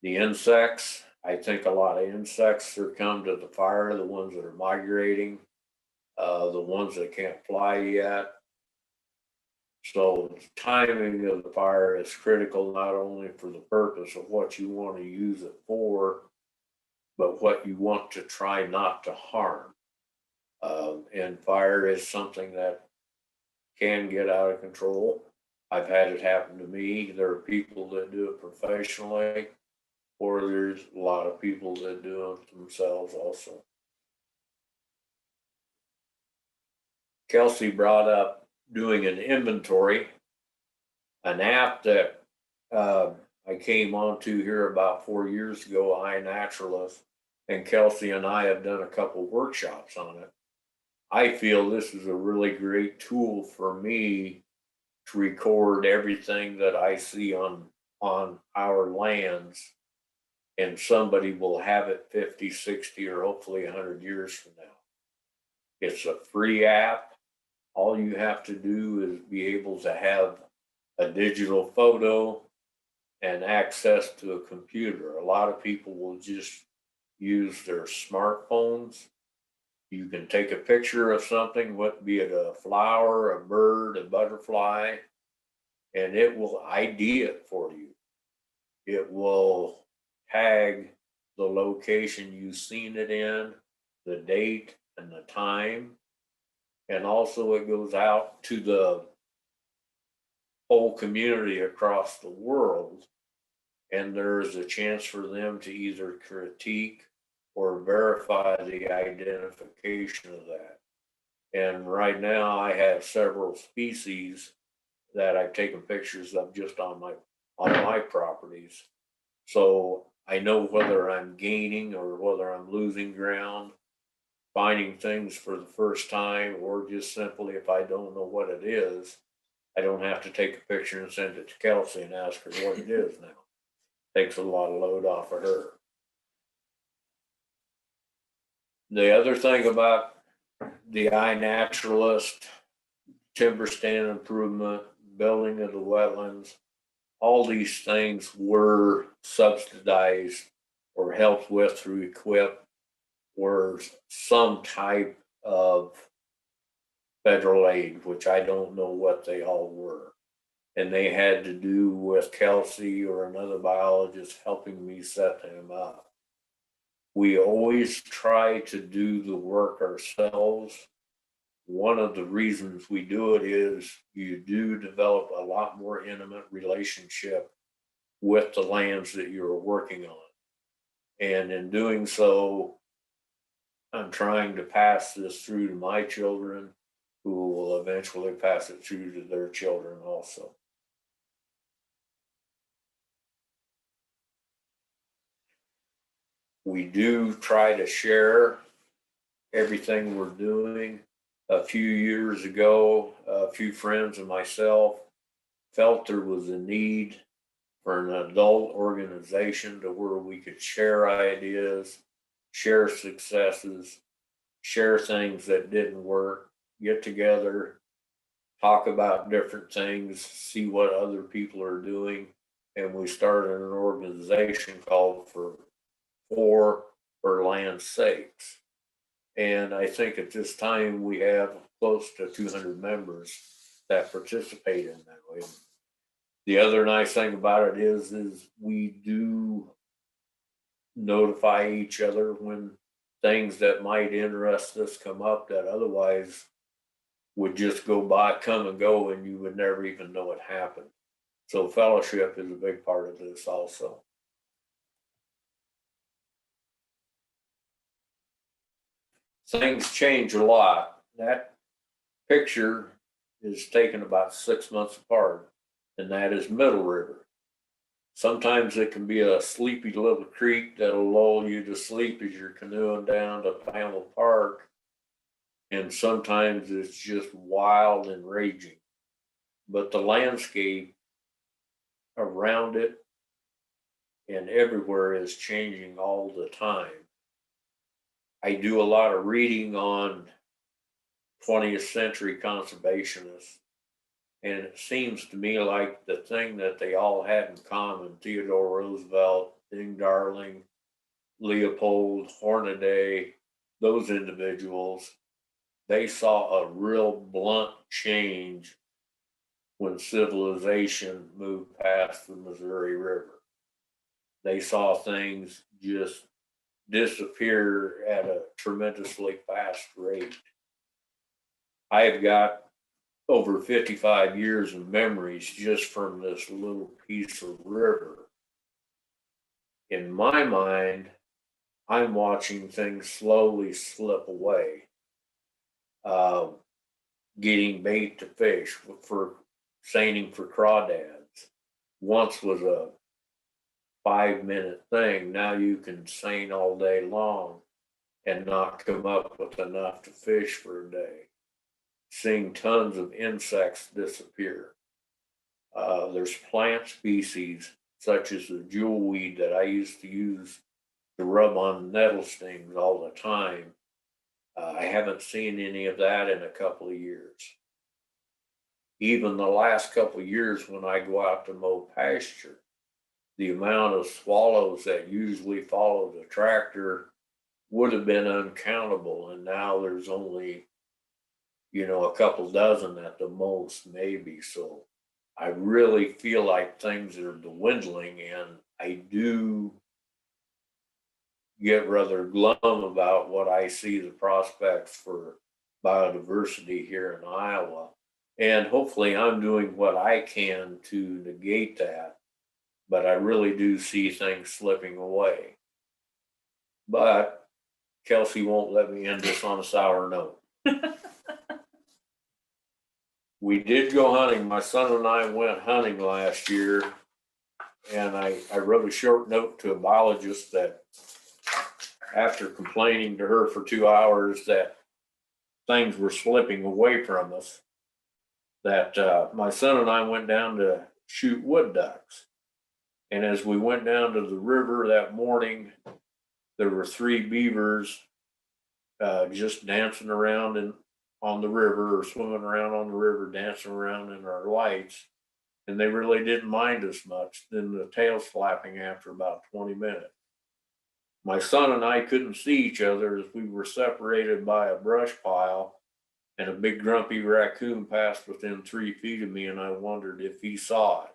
The insects, I think a lot of insects are come to the fire, the ones that are migrating, the ones that can't fly yet. So the timing of the fire is critical, not only for the purpose of what you want to use it for, but what you want to try not to harm. And fire is something that can get out of control. I've had it happen to me. There are people that do it professionally, or there's a lot of people that do it themselves also. Kelsey brought up doing an inventory, an app that I came onto here about 4 years ago, iNaturalist, and Kelsey and I have done a couple workshops on it. I feel this is a really great tool for me to record everything that I see on our lands, and somebody will have it 50, 60, or hopefully 100 years from now. It's a free app. All you have to do is be able to have a digital photo and access to a computer. A lot of people will just use their smartphones. You can take a picture of something, what be it a flower, a bird, a butterfly, and it will ID it for you. It will tag the location you've seen it in, the date and the time. And also it goes out to the whole community across the world. And there's a chance for them to either critique or verify the identification of that. And right now I have several species that I've taken pictures of just on my properties. So I know whether I'm gaining or whether I'm losing ground, finding things for the first time, or just simply if I don't know what it is, I don't have to take a picture and send it to Kelsey and ask her what it is now. Takes a lot of load off of her. The other thing about the iNaturalist, timber stand improvement, building of the wetlands, all these things were subsidized or helped with through EQIP, or some type of federal aid, which I don't know what they all were. And they had to do with Kelsey or another biologist helping me set them up. We always try to do the work ourselves. One of the reasons we do it is you do develop a lot more intimate relationship with the lands that you're working on. And in doing so, I'm trying to pass this through to my children, who will eventually pass it through to their children also. We do try to share everything we're doing. A few years ago, a few friends and myself felt there was a need for an adult organization to where we could share ideas, share successes, share things that didn't work, get together, talk about different things, see what other people are doing. And we started an organization called For Land's Sakes. And I think at this time we have close to 200 members that participate in that way. The other nice thing about it is we do notify each other when things that might interest us come up that otherwise would just go by, come and go, and you would never even know it happened. So fellowship is a big part of this also. Things change a lot. That picture is taken about 6 months apart, and that is Middle River. Sometimes it can be a sleepy little creek that'll lull you to sleep as you're canoeing down to Pamela Park. And sometimes it's just wild and raging. But the landscape around it and everywhere is changing all the time. I do a lot of reading on 20th century conservationists, and it seems to me like the thing that they all had in common, Theodore Roosevelt, Ding Darling, Leopold, Hornaday, those individuals, they saw a real blunt change when civilization moved past the Missouri River. They saw things just disappear at a tremendously fast rate. I've got over 55 years of memories just from this little piece of river. In my mind, I'm watching things slowly slip away. Getting bait to fish for seining for crawdads once was a 5-minute thing. Now you can seine all day long and not come up with enough to fish for a day. Seeing tons of insects disappear. There's plant species such as the jewelweed that I used to use to rub on nettle stings all the time. I haven't seen any of that in a couple of years. Even the last couple of years when I go out to mow pasture, the amount of swallows that usually follow the tractor would have been uncountable, and now there's only, a couple dozen at the most, maybe. So I really feel like things are dwindling, and I do get rather glum about what I see the prospects for biodiversity here in Iowa. And hopefully I'm doing what I can to negate that, but I really do see things slipping away. But Kelsey won't let me end this on a sour note. We did go hunting. My son and I went hunting last year, and I wrote a short note to a biologist that after complaining to her for 2 hours that things were slipping away from us, that my son and I went down to shoot wood ducks. And as we went down to the river that morning, there were 3 beavers just dancing around on the river, or swimming around on the river, dancing around in our lights. And they really didn't mind us much. Then the tails flapping after about 20 minutes. My son and I couldn't see each other as we were separated by a brush pile, and a big grumpy raccoon passed within 3 feet of me, and I wondered if he saw it.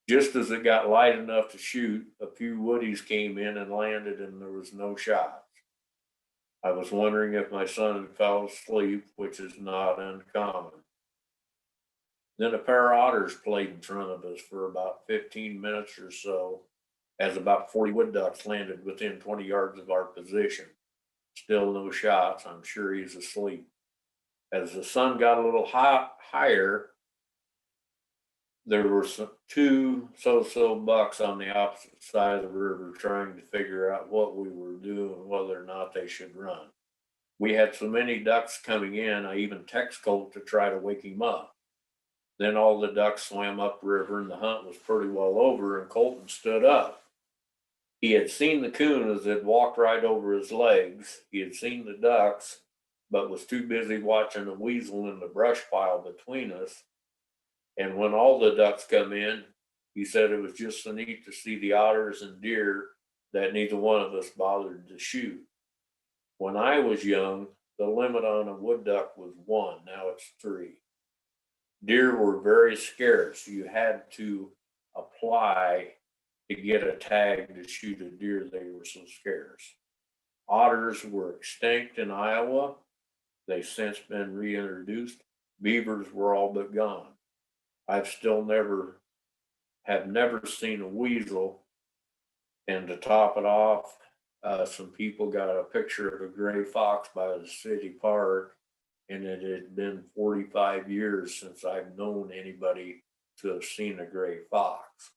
Just as it got light enough to shoot, a few woodies came in and landed, and there was no shots. I was wondering if my son had fell asleep, which is not uncommon. Then a pair of otters played in front of us for about 15 minutes or so, as about 40 wood ducks landed within 20 yards of our position. Still no shots. I'm sure he's asleep. As the sun got a little higher, there were 2 so-so bucks on the opposite side of the river trying to figure out what we were doing, whether or not they should run. We had so many ducks coming in, I even text Colt to try to wake him up. Then all the ducks swam upriver, and the hunt was pretty well over, and Colton stood up. He had seen the coon as it walked right over his legs. He had seen the ducks, but was too busy watching a weasel in the brush pile between us. And when all the ducks come in, he said it was just so neat to see the otters and deer that neither one of us bothered to shoot. When I was young, the limit on a wood duck was 1. Now it's 3. Deer were very scarce. You had to apply to get a tag to shoot a deer. They were so scarce. Otters were extinct in Iowa. They've since been reintroduced. Beavers were all but gone. I've still have never seen a weasel. And to top it off, some people got a picture of a gray fox by the city park, and it had been 45 years since I've known anybody to have seen a gray fox.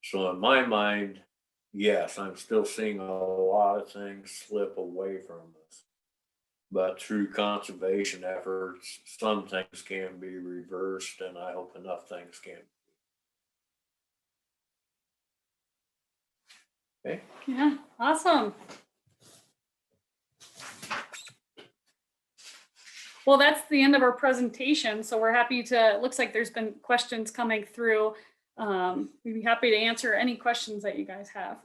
So in my mind, yes, I'm still seeing a lot of things slip away from us. But through conservation efforts, some things can be reversed, and I hope enough things can. Okay. Yeah, awesome. Well, that's the end of our presentation. So we're happy to, it looks like there's been questions coming through. We'd be happy to answer any questions that you guys have.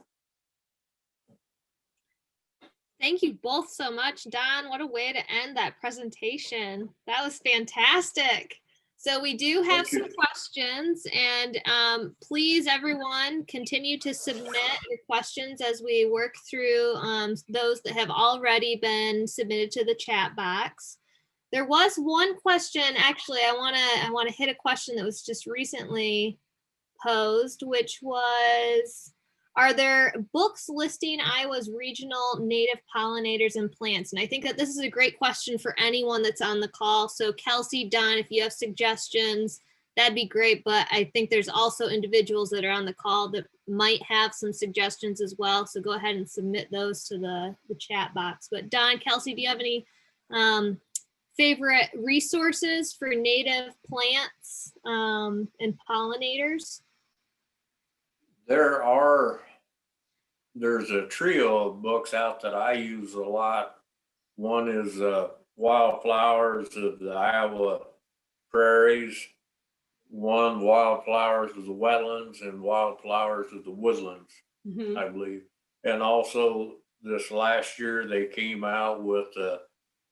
Thank you both so much. Don, what a way to end that presentation. That was fantastic. So we do have some questions, and please, everyone, continue to submit your questions as we work through those that have already been submitted to the chat box. There was one question, actually, I want to hit a question that was just recently posed, which was, are there books listing Iowa's regional native pollinators and plants? And I think that this is a great question for anyone that's on the call. So Kelsey, Don, if you have suggestions, that'd be great. But I think there's also individuals that are on the call that might have some suggestions as well. So go ahead and submit those to the chat box. But Don, Kelsey, do you have any favorite resources for native plants and pollinators? There's a trio of books out that I use a lot. One is Wildflowers of the Iowa Prairies, one Wildflowers of the Wetlands, and Wildflowers of the Woodlands, I believe. And also this last year they came out with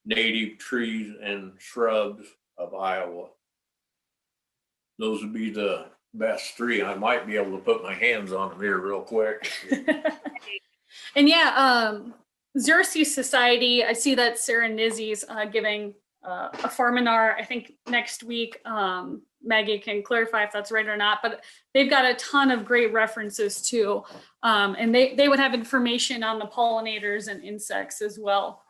Native Trees and Shrubs of Iowa. Those would be the best three. I might be able to put my hands on them here real quick. And yeah, Xerces Society, I see that Sarah Nizzi's giving a Farminar, I think next week. Maggie can clarify if that's right or not, but they've got a ton of great references too. And they would have information on the pollinators and insects as well.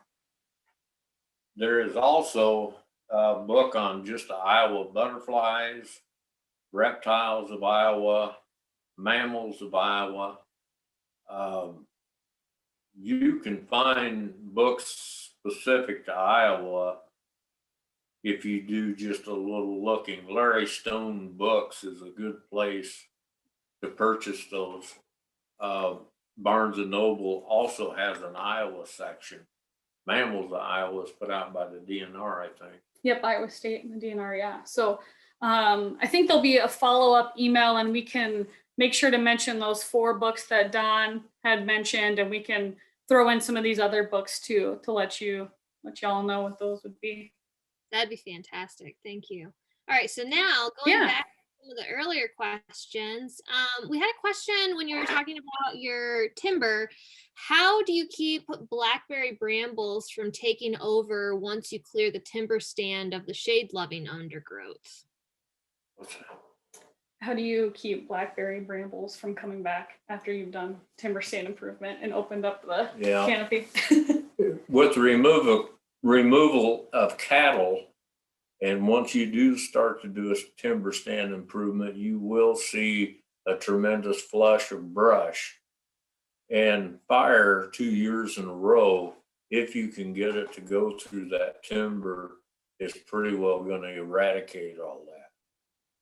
There is also a book on just the Iowa butterflies, reptiles of Iowa, mammals of Iowa. You can find books specific to Iowa if you do just a little looking. Larry Stone Books is a good place to purchase those. Barnes and Noble also has an Iowa section. Mammals of Iowa is put out by the DNR, I think. Yep, Iowa State and the DNR, yeah. So I think there'll be a follow-up email, and we can make sure to mention those 4 books that Don had mentioned, and we can throw in some of these other books too to let y'all know what those would be. That'd be fantastic. Thank you. All right, so now going back to some of the earlier questions, we had a question when you were talking about your timber. How do you keep blackberry brambles from taking over once you clear the timber stand of the shade-loving undergrowth? How do you keep blackberry brambles from coming back after you've done timber stand improvement and opened up the canopy? With removal of cattle, and once you do start to do a timber stand improvement, you will see a tremendous flush of brush. And fire 2 years in a row, if you can get it to go through that timber, is pretty well going to eradicate all that.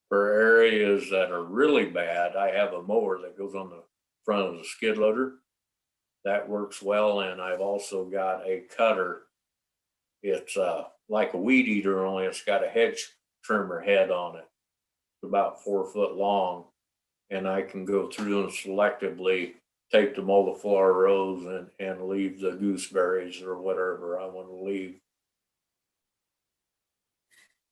For areas that are really bad, I have a mower that goes on the front of the skid loader. That works well, and I've also got a cutter. It's like a weed eater, only it's got a hedge trimmer head on it. It's about 4 foot long, and I can go through and selectively take the multiflora rows and leave the gooseberries or whatever I want to leave.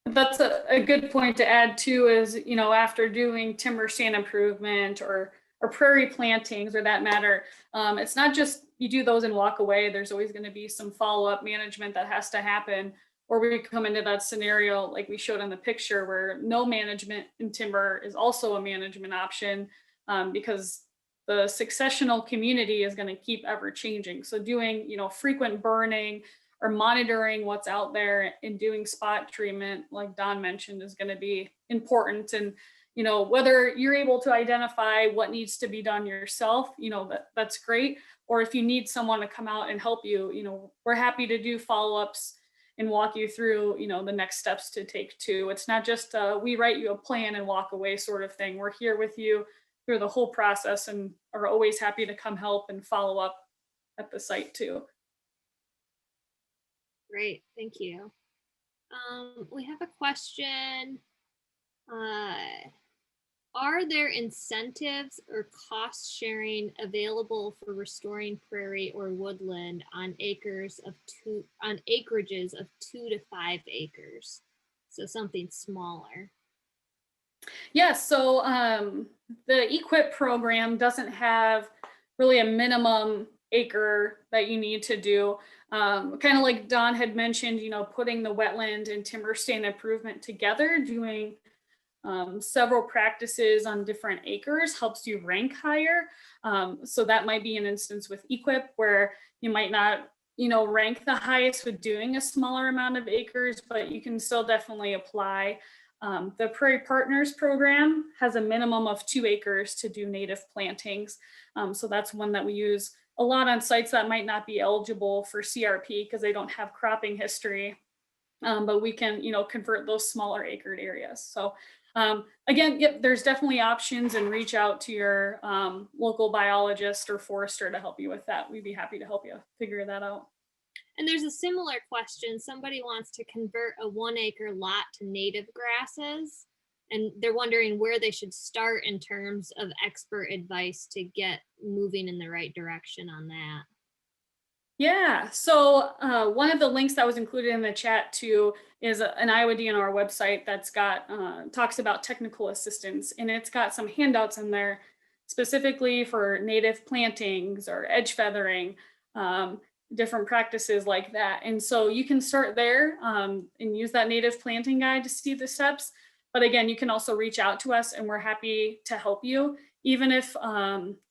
That's a good point to add too, is, you know, after doing timber stand improvement or or prairie plantings or that matter, it's not just you do those and walk away. There's always going to be some follow-up management that has to happen, or we come into that scenario like we showed in the picture where no management in timber is also a management option, because the successional community is going to keep ever changing. So doing, frequent burning or monitoring what's out there and doing spot treatment, like Don mentioned, is going to be important. And, whether you're able to identify what needs to be done yourself, that's great. Or if you need someone to come out and help you, we're happy to do follow-ups and walk you through, the next steps to take too. It's not just we write you a plan and walk away sort of thing. We're here with you through the whole process and are always happy to come help and follow up at the site too. Great, thank you. We have a question. Are there incentives or cost sharing available for restoring prairie or woodland on acreages of 2 to 5 acres? So something smaller. Yes, so the EQIP program doesn't have really a minimum acre that you need to do. Kind of like Don had mentioned, putting the wetland and timber stand improvement together, doing several practices on different acres helps you rank higher. So that might be an instance with EQIP where you might not, rank the highest with doing a smaller amount of acres, but you can still definitely apply. The Prairie Partners program has a minimum of 2 acres to do native plantings. So that's one that we use a lot on sites that might not be eligible for CRP because they don't have cropping history. But we can, convert those smaller acred areas. So again, yep, there's definitely options, and reach out to your local biologist or forester to help you with that. We'd be happy to help you figure that out. And there's a similar question. Somebody wants to convert a 1 acre lot to native grasses, and they're wondering where they should start in terms of expert advice to get moving in the right direction on that. Yeah, so one of the links that was included in the chat too is an Iowa DNR website that's got talks about technical assistance, and it's got some handouts in there specifically for native plantings or edge feathering, different practices like that. And so you can start there and use that native planting guide to see the steps. But again, you can also reach out to us and we're happy to help you. Even if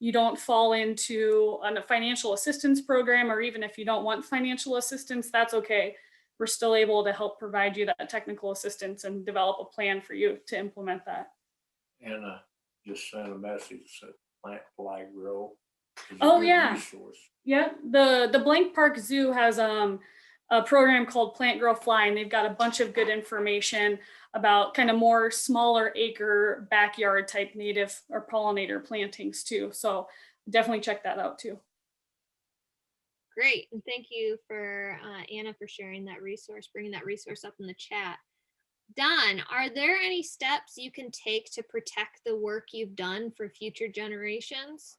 you don't fall into a financial assistance program, or even if you don't want financial assistance, that's okay. We're still able to help provide you that technical assistance and develop a plan for you to implement that. Anna just sent a message that Plant Fly Grow is a Oh, good yeah. resource. Yeah, the Blank Park Zoo has a program called Plant Grow Fly, and they've got a bunch of good information about kind of more smaller acre backyard type native or pollinator plantings too. So definitely check that out too. Great, and thank you for Anna for sharing that resource, bringing that resource up in the chat. Don, are there any steps you can take to protect the work you've done for future generations?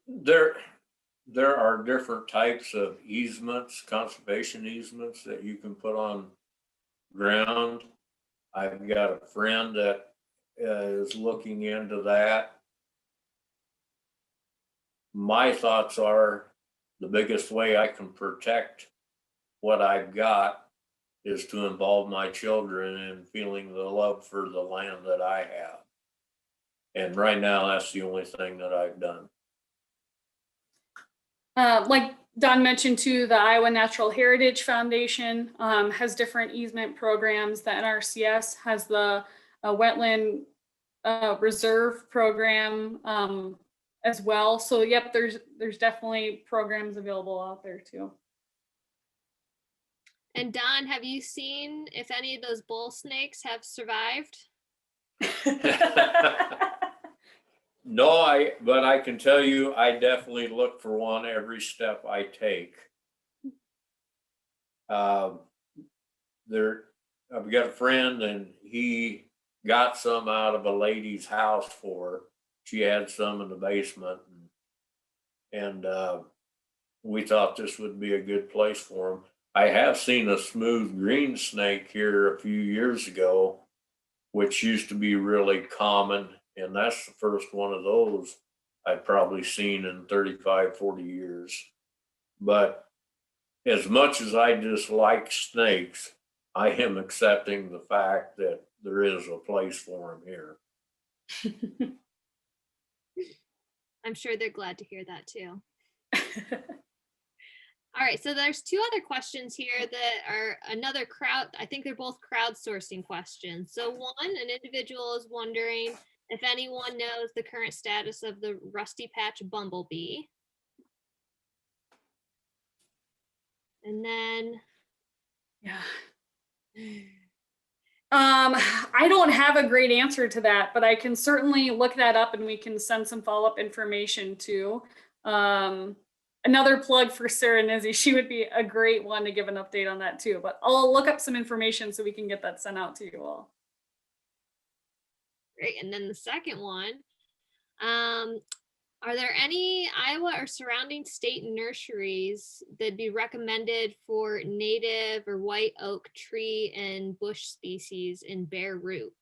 There are different types of easements, conservation easements that you can put on ground. I've got a friend that is looking into that. My thoughts are the biggest way I can protect what I've got is to involve my children in feeling the love for the land that I have. And right now, that's the only thing that I've done. Like Don mentioned too, the Iowa Natural Heritage Foundation has different easement programs. The NRCS has the wetland reserve program as well. So yep, there's definitely programs available out there too. And Don, have you seen if any of those bull snakes have survived? No, but I can tell you, I definitely look for one every step I take. I've got a friend, and he got some out of a lady's house for her. She had some in the basement, and we thought this would be a good place for him. I have seen a smooth green snake here a few years ago, which used to be really common And that's the first one of those I've probably seen in 35, 40 years. But as much as I dislike snakes, I am accepting the fact that there is a place for them here. I'm sure they're glad to hear that too. All right, so there's two other questions here that are another crowd. I think they're both crowdsourcing questions. So one, an individual is wondering if anyone knows the current status of the rusty patch bumblebee. And then, Yeah. I don't have a great answer to that, but I can certainly look that up and we can send some follow-up information too. Another plug for Sarah Nizzi. She would be a great one to give an update on that too, but I'll look up some information so we can get that sent out to you all. great. And then the second one, are there any Iowa or surrounding state nurseries that'd be recommended for native or white oak tree and bush species in bare root?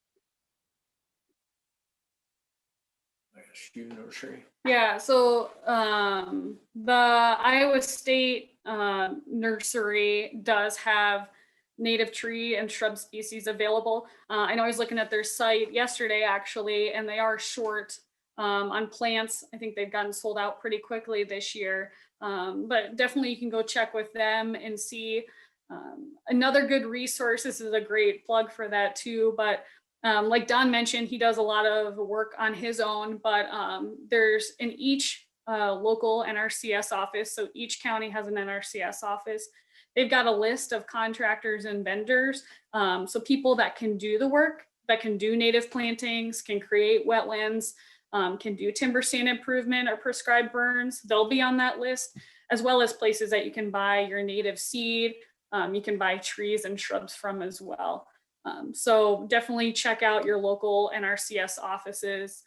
Nursery. Yeah, so the Iowa State Nursery does have native tree and shrub species available. I know I was looking at their site yesterday actually, and they are short on plants. I think they've gotten sold out pretty quickly this year, but definitely you can go check with them and see. Another good resource, this is a great plug for that too, but like Don mentioned, he does a lot of work on his own, but there's in each local NRCS office, so each county has an NRCS office. They've got a list of contractors and vendors, so people that can do the work, that can do native plantings, can create wetlands, can do timber stand improvement or prescribed burns. They'll be on that list, as well as places that you can buy your native seed. You can buy trees and shrubs from as well. So definitely check out your local NRCS offices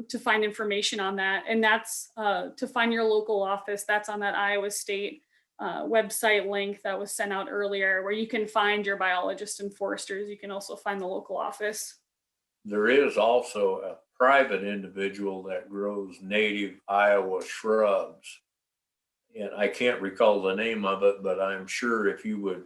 to find information on that. And that's to find your local office, that's on that Iowa State website link that was sent out earlier, where you can find your biologists and foresters. You can also find the local office. There is also a private individual that grows native Iowa shrubs. And I can't recall the name of it, but I'm sure if you would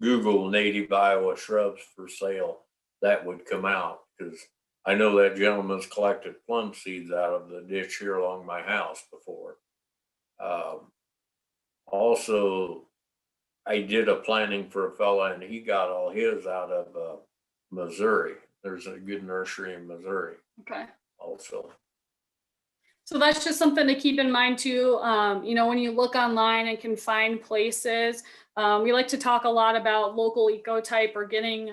Google native Iowa shrubs for sale, that would come out, because I know that gentleman's collected plum seeds out of the ditch here along my house before. Also, I did a planting for a fella and he got all his out of Missouri. There's a good nursery in Missouri. Okay. Also. So that's just something to keep in mind too. You know, when you look online and can find places, we like to talk a lot about local ecotype or getting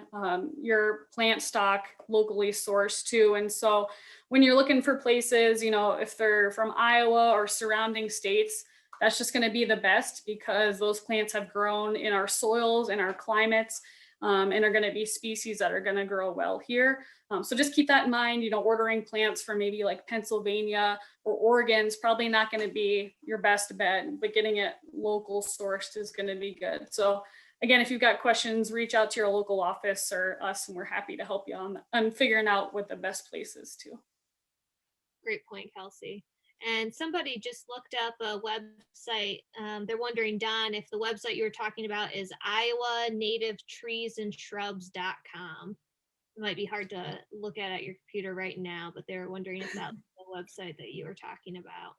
your plant stock locally sourced too. And so when you're looking for places, you know, if they're from Iowa or surrounding states, that's just going to be the best, because those plants have grown in our soils and our climates, and are going to be species that are going to grow well here. So just keep that in mind. You know, ordering plants from maybe like Pennsylvania or Oregon is probably not going to be your best bet, but getting it local sourced is going to be good. So again, if you've got questions, reach out to your local office or us, and we're happy to help you on figuring out what the best place is too. Great point, Kelsey. And somebody just looked up a website. They're wondering, Don, if the website you were talking about is iowanativetreesandshrubs.com. It might be hard to look at your computer right now, but they're wondering if that's the website that you were talking about.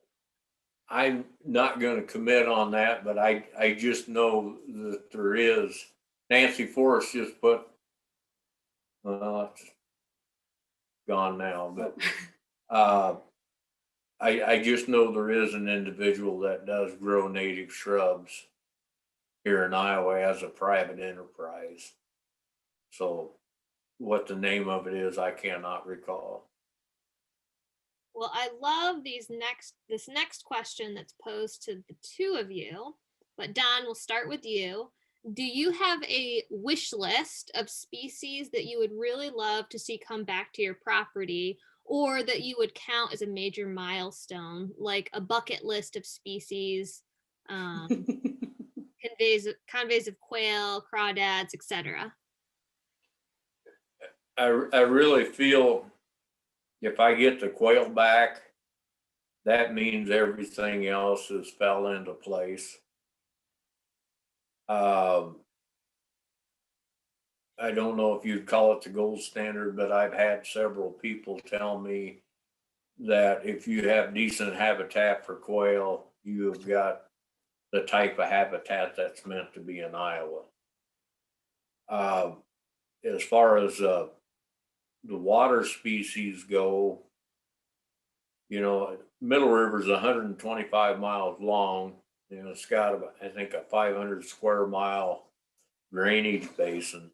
I'm not going to commit on that, but I just know that there is. Nancy Forrest just put, it's gone now, but I just know there is an individual that does grow native shrubs here in Iowa as a private enterprise. So what the name of it is, I cannot recall. Well, I love this next question that's posed to the two of you, but Don, we'll start with you. Do you have a wish list of species that you would really love to see come back to your property, or that you would count as a major milestone, like a bucket list of species, conveys of quail, crawdads, etc.? I really feel if I get the quail back, that means everything else has fell into place. I don't know if you'd call it the gold standard, but I've had several people tell me that if you have decent habitat for quail, you have got the type of habitat that's meant to be in Iowa. As far as the water species go, you know, Middle River is 125 miles long. You know, it's got about, I think, a 500 square mile drainage basin.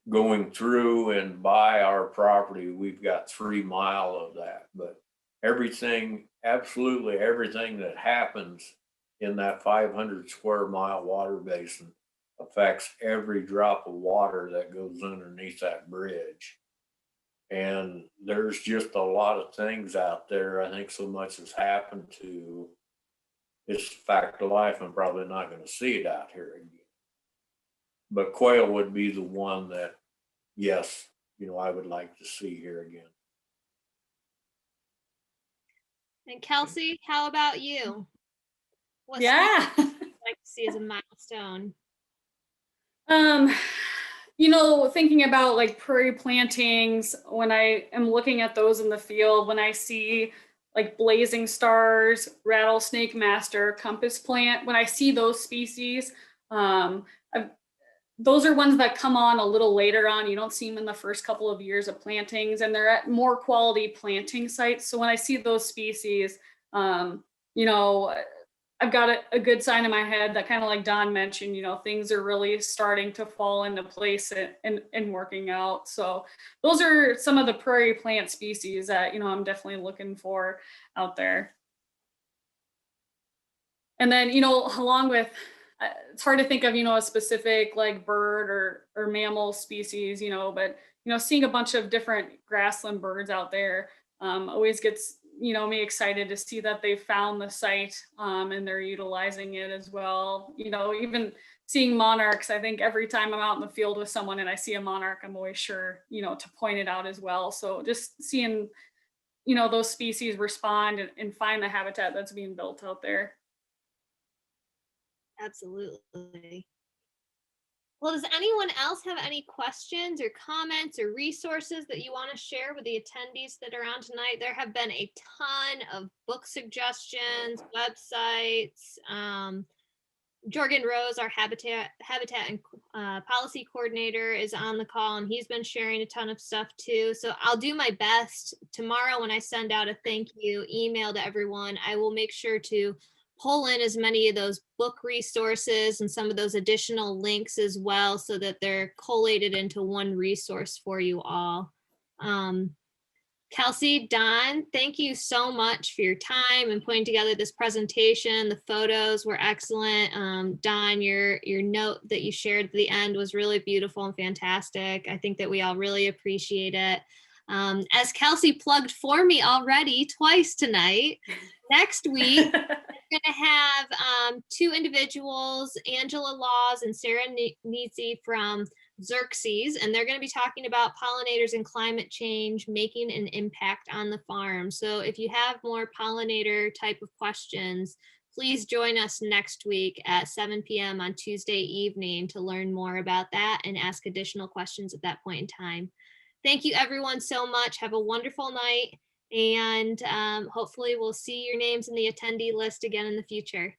Going through and by our property, we've got 3 miles of that. But everything, absolutely everything that happens in that 500 square mile water basin affects every drop of water that goes underneath that bridge. And there's just a lot of things out there. I think so much has happened to, it's a fact of life. I'm probably not going to see it out here again. But quail would be the one that, yes, you know, I would like to see here again. And Kelsey, how about you? What Yeah. species would you like to see as a milestone? You know, thinking about like prairie plantings, when I am looking at those in the field, when I see like blazing stars, rattlesnake master, compass plant, when I see those species, those are ones that come on a little later on. You don't see them in the first couple of years of plantings, and they're at more quality planting sites. So when I see those species, you know, I've got a good sign in my head that, kind of like Don mentioned, you know, things are really starting to fall into place and working out. So those are some of the prairie plant species that, you know, I'm definitely looking for out there. And then, you know, along with, it's hard to think of, you know, a specific like bird or mammal species, you know, but, you know, seeing a bunch of different grassland birds out there always gets, you know, me excited to see that they found the site and they're utilizing it as well. You know, even seeing monarchs, I think every time I'm out in the field with someone and I see a monarch, I'm always sure, you know, to point it out as well. So just seeing, you know, those species respond and find the habitat that's being built out there. Absolutely. Well, does anyone else have any questions or comments or resources that you want to share with the attendees that are on tonight? There have been a ton of book suggestions, websites. Jorgen Rose, our habitat and policy coordinator, is on the call, and he's been sharing a ton of stuff too. So I'll do my best tomorrow when I send out a thank you email to everyone. I will make sure to pull in as many of those book resources and some of those additional links as well, so that they're collated into one resource for you all. Kelsey, Don, thank you so much for your time and putting together this presentation. The photos were excellent. Don, your note that you shared at the end was really beautiful and fantastic. I think that we all really appreciate it. As Kelsey plugged for me already twice tonight, next week, we're going to have two individuals, Angela Laws and Sarah Nietzsche from Xerxes, and they're going to be talking about pollinators and climate change making an impact on the farm. So if you have more pollinator type of questions, please join us next week at 7 p.m. on Tuesday evening to learn more about that and ask additional questions at that point in time. Thank you everyone so much. Have a wonderful night, and hopefully we'll see your names in the attendee list again in the future.